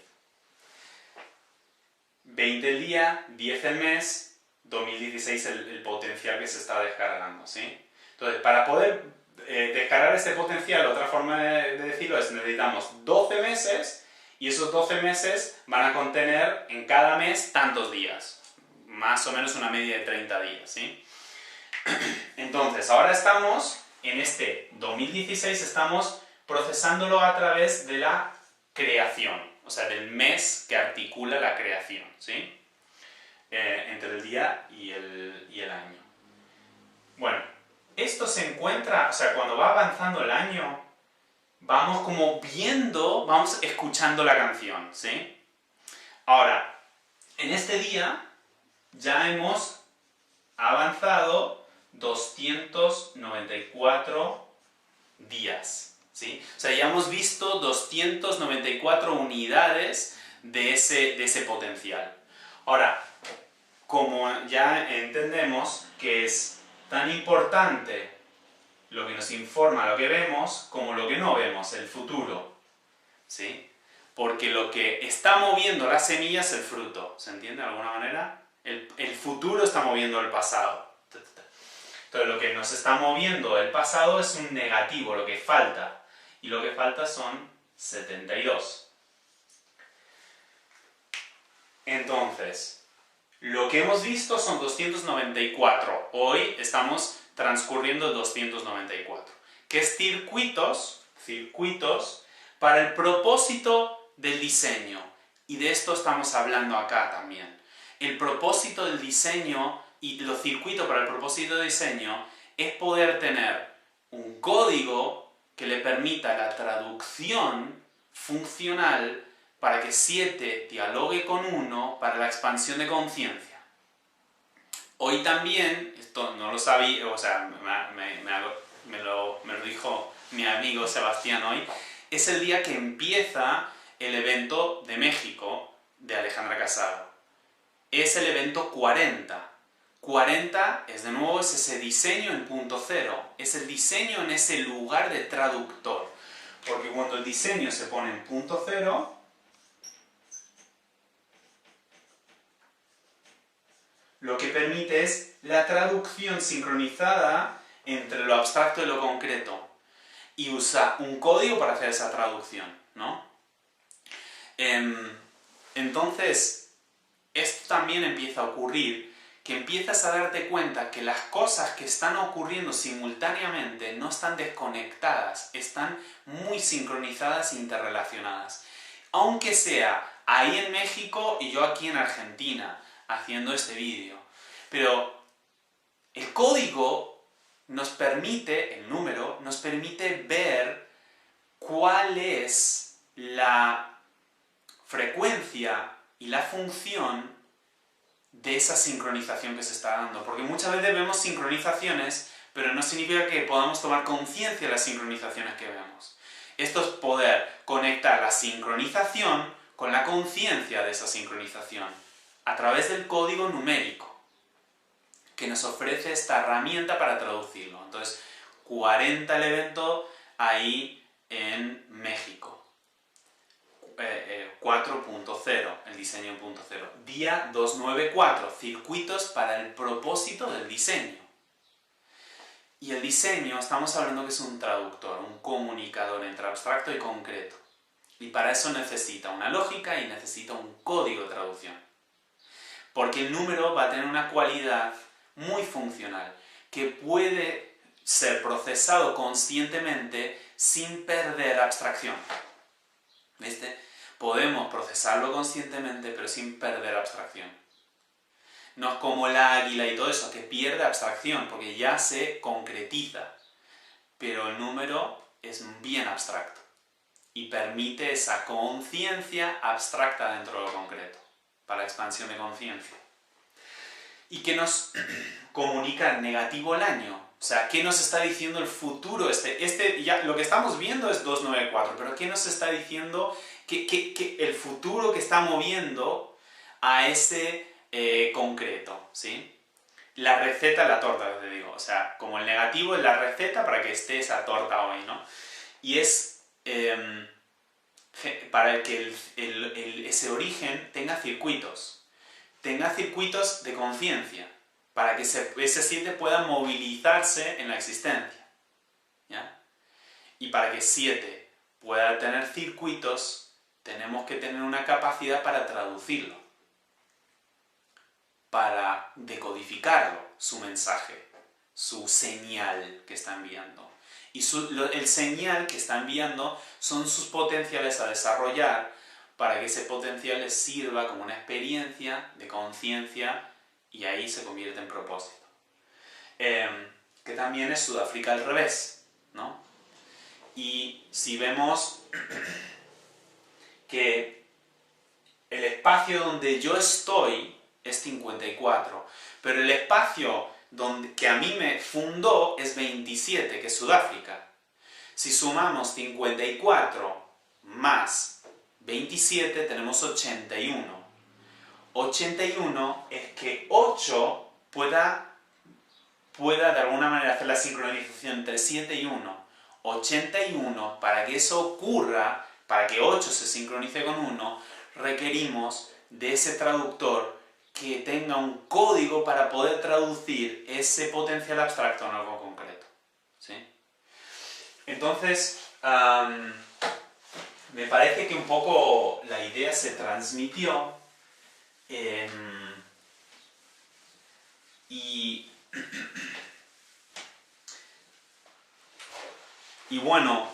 20 el día, 10 el mes, 2016 el potencial que se está descargando, ¿sí? Entonces, para poder descargar este potencial, otra forma de decirlo es necesitamos 12 meses y esos 12 meses van a contener en cada mes tantos días. Más o menos una media de 30 días, ¿sí? Entonces, ahora estamos, en este 2016, estamos procesándolo a través de la creación, o sea, del mes que articula la creación, ¿sí? Entre el día y el año. Bueno, esto se encuentra, o sea, cuando va avanzando el año, vamos como viendo, vamos escuchando la canción, ¿sí? Ahora, en este día ya hemos avanzado 294 días, ¿sí? O sea, ya hemos visto 294 unidades de ese potencial. Ahora, como ya entendemos que es tan importante lo que nos informa, lo que vemos, como lo que no vemos, el futuro, ¿sí? Porque lo que está moviendo la semilla es el fruto, ¿se entiende de alguna manera? El futuro está moviendo el pasado. Entonces lo que nos está moviendo el pasado es un negativo, lo que falta. Y lo que falta son 72. Entonces, lo que hemos visto son 294. Hoy estamos transcurriendo 294. Que es circuitos para el propósito del diseño. Y de esto estamos hablando acá también. El propósito del diseño y los circuitos para el propósito de diseño es poder tener un código que le permita la traducción funcional para que 7 dialogue con 1 para la expansión de conciencia. Hoy también, esto no lo sabía, o sea, me lo dijo mi amigo Sebastián hoy, es el día que empieza el evento de México de Alejandra Casado. Es el evento 40. 40 es de nuevo ese diseño en punto cero, es el diseño en ese lugar de traductor. Porque cuando el diseño se pone en punto cero, lo que permite es la traducción sincronizada entre lo abstracto y lo concreto. Y usa un código para hacer esa traducción, ¿no? Entonces, esto también empieza a ocurrir, que empiezas a darte cuenta que las cosas que están ocurriendo simultáneamente no están desconectadas, están muy sincronizadas e interrelacionadas. Aunque sea ahí en México y yo aquí en Argentina, haciendo este vídeo. Pero el código nos permite, el número, nos permite ver cuál es la frecuencia y la función de esa sincronización que se está dando. Porque muchas veces vemos sincronizaciones, pero no significa que podamos tomar conciencia de las sincronizaciones que vemos. Esto es poder conectar la sincronización con la conciencia de esa sincronización a través del código numérico que nos ofrece esta herramienta para traducirlo. Entonces, 40 el evento ahí en México. 4.0, el diseño 1.0. Día 294, circuitos para el propósito del diseño. Y el diseño, estamos hablando que es un traductor, un comunicador entre abstracto y concreto. Y para eso necesita una lógica y necesita un código de traducción. Porque el número va a tener una cualidad muy funcional, que puede ser procesado conscientemente sin perder abstracción. ¿Viste? Podemos procesarlo conscientemente, pero sin perder abstracción. No es como el águila y todo eso, que pierde abstracción, porque ya se concretiza. Pero el número es bien abstracto y permite esa conciencia abstracta dentro de lo concreto, para la expansión de conciencia. ¿Y qué nos comunica el negativo el año? O sea, ¿qué nos está diciendo el futuro? Ya, lo que estamos viendo es 294, pero ¿qué nos está diciendo que el futuro que está moviendo a ese concreto? ¿Sí? La receta, la torta, te digo. O sea, como el negativo es la receta para que esté esa torta hoy, ¿no? Y es para que ese origen tenga circuitos de conciencia, para que ese 7 pueda movilizarse en la existencia. ¿Ya? Y para que 7 pueda tener circuitos, tenemos que tener una capacidad para traducirlo, para decodificarlo, su mensaje, su señal que está enviando. Y el señal que está enviando son sus potenciales a desarrollar, para que ese potencial les sirva como una experiencia de conciencia y ahí se convierte en propósito. Que también es Sudáfrica al revés, ¿no? Y si vemos que el espacio donde yo estoy es 54, pero el espacio que a mí me fundó es 27, que es Sudáfrica. Si sumamos 54 más 27 tenemos 81. 81 es que 8 pueda de alguna manera hacer la sincronización entre 7 y 1. 81, para que eso ocurra, para que 8 se sincronice con 1, requerimos de ese traductor que tenga un código para poder traducir ese potencial abstracto en algo concreto. ¿Sí? Entonces, me parece que un poco la idea se transmitió y bueno,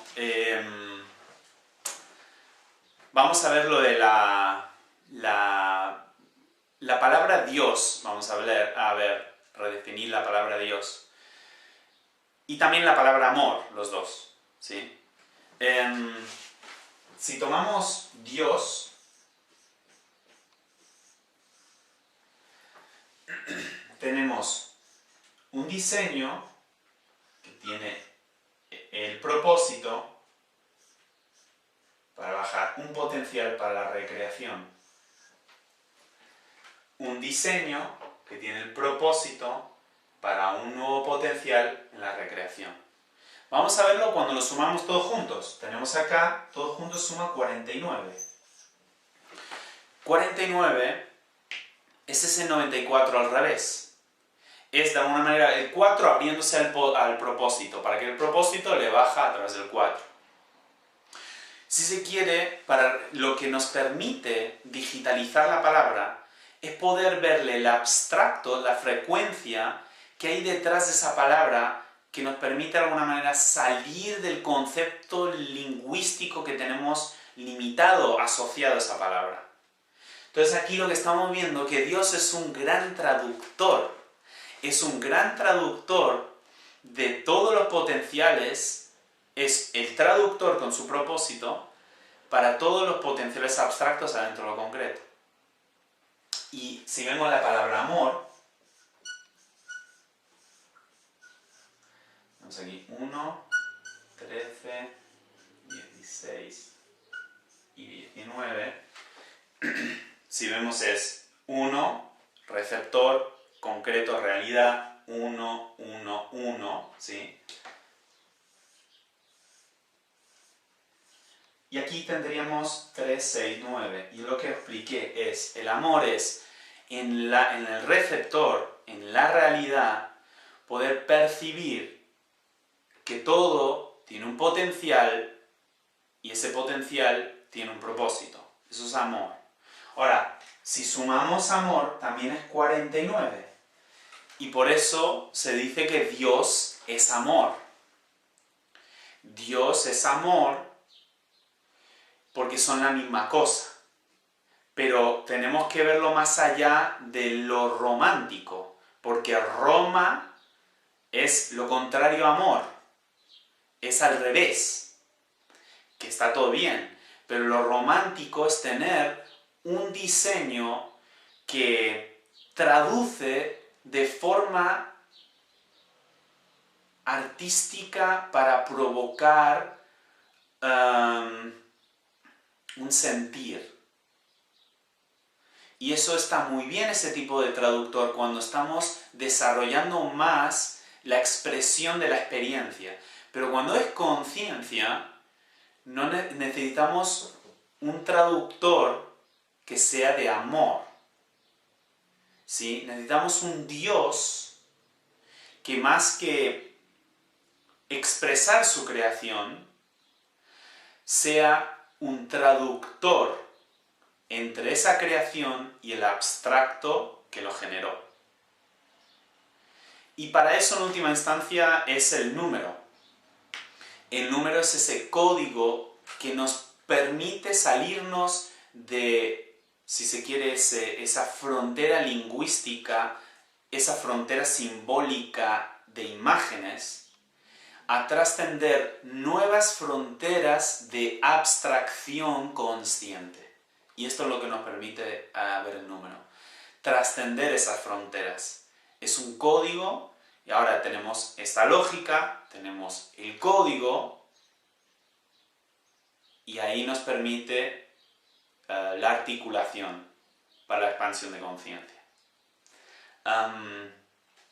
vamos a ver lo de la palabra Dios, vamos a ver, redefinir la palabra Dios. Y también la palabra amor, los dos, ¿sí? Si tomamos Dios, tenemos un diseño que tiene el propósito para bajar un potencial para la recreación. Un diseño que tiene el propósito para un nuevo potencial en la recreación. Vamos a verlo cuando lo sumamos todos juntos. Tenemos acá, todos juntos suma 49. 49 es ese 94 al revés. Es de alguna manera el 4 abriéndose al propósito, para que el propósito le baja a través del 4. Si se quiere, lo que nos permite digitalizar la palabra es poder verle el abstracto, la frecuencia que hay detrás de esa palabra, que nos permite de alguna manera salir del concepto lingüístico que tenemos limitado asociado a esa palabra. Entonces aquí lo que estamos viendo es que Dios es un gran traductor. Es un gran traductor de todos los potenciales, es el traductor con su propósito para todos los potenciales abstractos adentro de lo concreto. Y si vemos la palabra amor, vamos aquí 1, 13, 16 y 19. Si vemos es 1, receptor, concreto, realidad, 1, 1, 1, ¿sí? Y aquí tendríamos 3, 6, 9. Y lo que expliqué es, el amor es en el receptor, en la realidad, poder percibir que todo tiene un potencial y ese potencial tiene un propósito. Eso es amor. Ahora, si sumamos amor, también es 49. Y por eso se dice que Dios es amor. Dios es amor porque son la misma cosa. Pero tenemos que verlo más allá de lo romántico, porque Roma es lo contrario a amor. Es al revés, que está todo bien. Pero lo romántico es tener un diseño que traduce de forma artística para provocar un sentir. Y eso está muy bien, ese tipo de traductor, cuando estamos desarrollando más la expresión de la experiencia. Pero cuando es conciencia, no necesitamos un traductor que sea de amor. ¿Sí? Necesitamos un Dios que más que expresar su creación, sea un traductor entre esa creación y el abstracto que lo generó. Y para eso, en última instancia, es el número. El número es ese código que nos permite salirnos de, si se quiere, esa frontera lingüística, esa frontera simbólica de imágenes, a trascender nuevas fronteras de abstracción consciente. Y esto es lo que nos permite ver el número. Trascender esas fronteras. Es un código, y ahora tenemos esta lógica, tenemos el código, y ahí nos permite la articulación para la expansión de conciencia.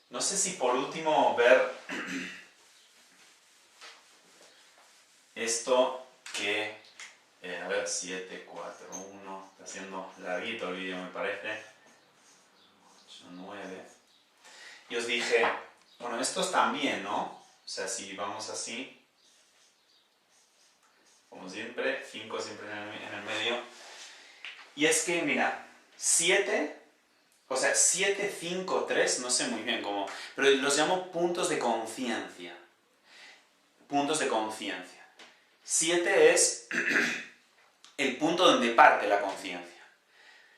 No sé si por último ver esto que... a ver, 7, 4, 1, está haciendo larguito el vídeo me parece, 8, 9, y os dije, bueno, estos también, ¿no? O sea, si vamos así, como siempre, 5 siempre en el medio, y es que, mira, 7, o sea, 7, 5, 3, no sé muy bien cómo, pero los llamo puntos de conciencia, puntos de conciencia. 7 es el punto donde parte la conciencia.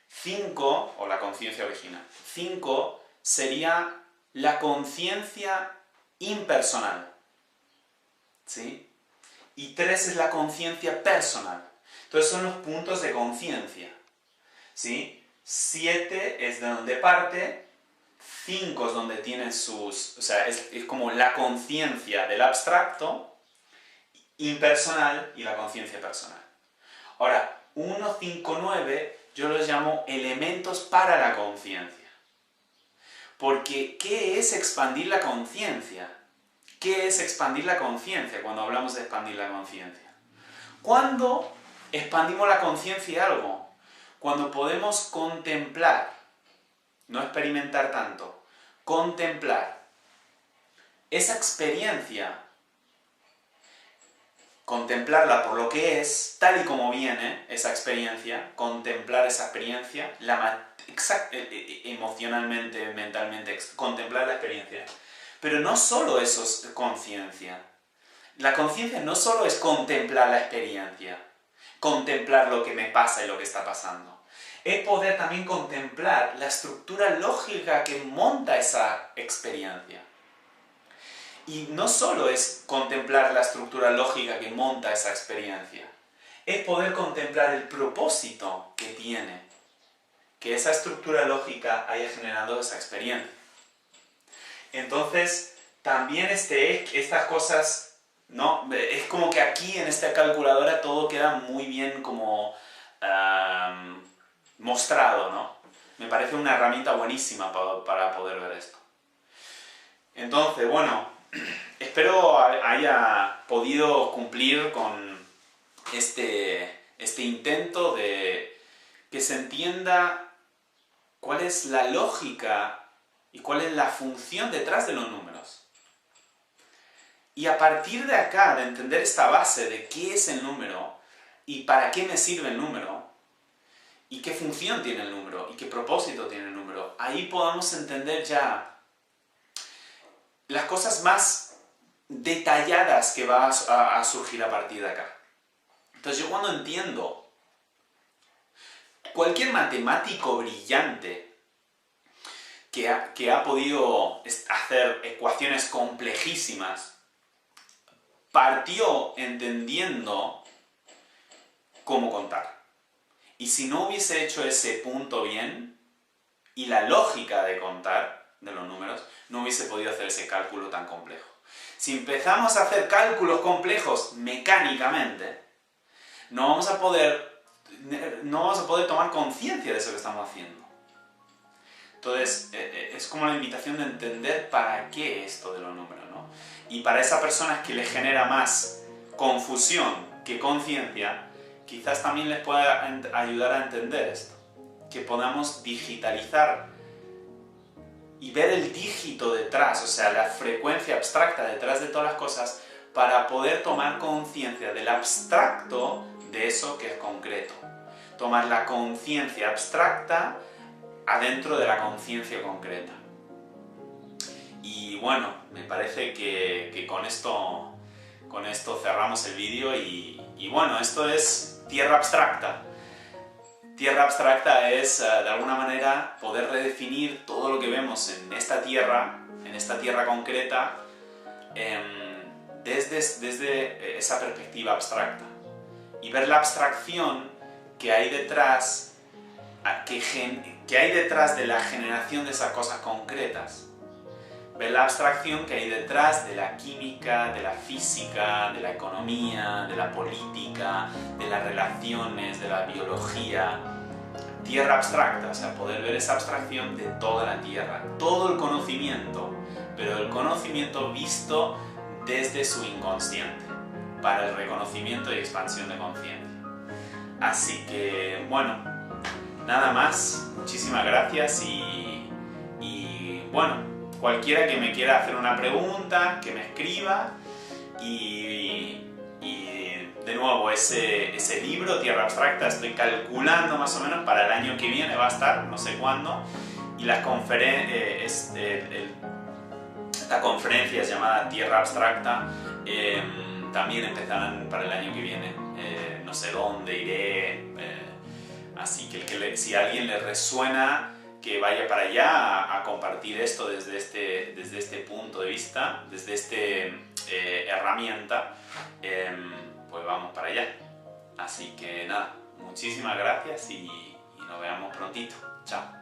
5, o la conciencia original, 5 sería la conciencia impersonal. ¿Sí? Y 3 es la conciencia personal. Entonces son los puntos de conciencia. ¿Sí? 7 es de donde parte, 5 es donde tienen sus... O sea, es como la conciencia del abstracto, impersonal y la conciencia personal. Ahora, 1, 5, 9 yo los llamo elementos para la conciencia. Porque, ¿qué es expandir la conciencia? ¿Qué es expandir la conciencia cuando hablamos de expandir la conciencia? ¿Cuándo expandimos la conciencia algo? Cuando podemos contemplar, no experimentar tanto, contemplar esa experiencia, contemplarla por lo que es, tal y como viene esa experiencia, contemplar esa experiencia, emocionalmente, mentalmente, contemplar la experiencia. Pero no solo eso es conciencia. La conciencia no solo es contemplar la experiencia, contemplar lo que me pasa y lo que está pasando. Es poder también contemplar la estructura lógica que monta esa experiencia. Y no solo es contemplar la estructura lógica que monta esa experiencia, es poder contemplar el propósito que tiene que esa estructura lógica haya generado esa experiencia. Entonces, también estas cosas, ¿no? Es como que aquí en esta calculadora todo queda muy bien como mostrado, ¿no? Me parece una herramienta buenísima para poder ver esto. Entonces, bueno, espero haya podido cumplir con este intento de que se entienda cuál es la lógica y cuál es la función detrás de los números. Y a partir de acá, de entender esta base de qué es el número y para qué me sirve el número, y qué función tiene el número y qué propósito tiene el número, ahí podamos entender ya las cosas más detalladas que van a surgir a partir de acá. Entonces yo cuando entiendo cualquier matemático brillante que ha podido hacer ecuaciones complejísimas, partió entendiendo cómo contar. Y si no hubiese hecho ese punto bien, y la lógica de contar de los números, no hubiese podido hacer ese cálculo tan complejo. Si empezamos a hacer cálculos complejos mecánicamente, no vamos a poder tomar conciencia de eso que estamos haciendo. Entonces, es como la invitación de entender para qué esto de los números, ¿no? Y para esa persona que le genera más confusión que conciencia, quizás también les pueda ayudar a entender esto. Que podamos digitalizar y ver el dígito detrás, o sea, la frecuencia abstracta detrás de todas las cosas, para poder tomar conciencia del abstracto de eso que es concreto. Tomar la conciencia abstracta adentro de la conciencia concreta. Y bueno, me parece que con esto cerramos el vídeo y bueno, esto es tierra abstracta. Tierra abstracta es, de alguna manera, poder redefinir todo lo que vemos en esta tierra concreta, desde esa perspectiva abstracta. Y ver la abstracción que hay detrás, que hay detrás de la generación de esas cosas concretas. Ver la abstracción que hay detrás de la química, de la física, de la economía, de la política, de las relaciones, de la biología. Tierra abstracta, o sea, poder ver esa abstracción de toda la Tierra, todo el conocimiento, pero el conocimiento visto desde su inconsciente, para el reconocimiento y expansión de conciencia. Así que, bueno, nada más, muchísimas gracias y bueno, cualquiera que me quiera hacer una pregunta, que me escriba y de nuevo ese libro, Tierra Abstracta, estoy calculando más o menos para el año que viene, va a estar, no sé cuándo, y las esta conferencia llamada Tierra Abstracta también empezarán para el año que viene, no sé dónde iré, así que si a alguien le resuena, que vaya para allá a compartir esto desde este punto de vista, desde esta herramienta, pues vamos para allá. Así que nada, muchísimas gracias y nos vemos prontito. Chao.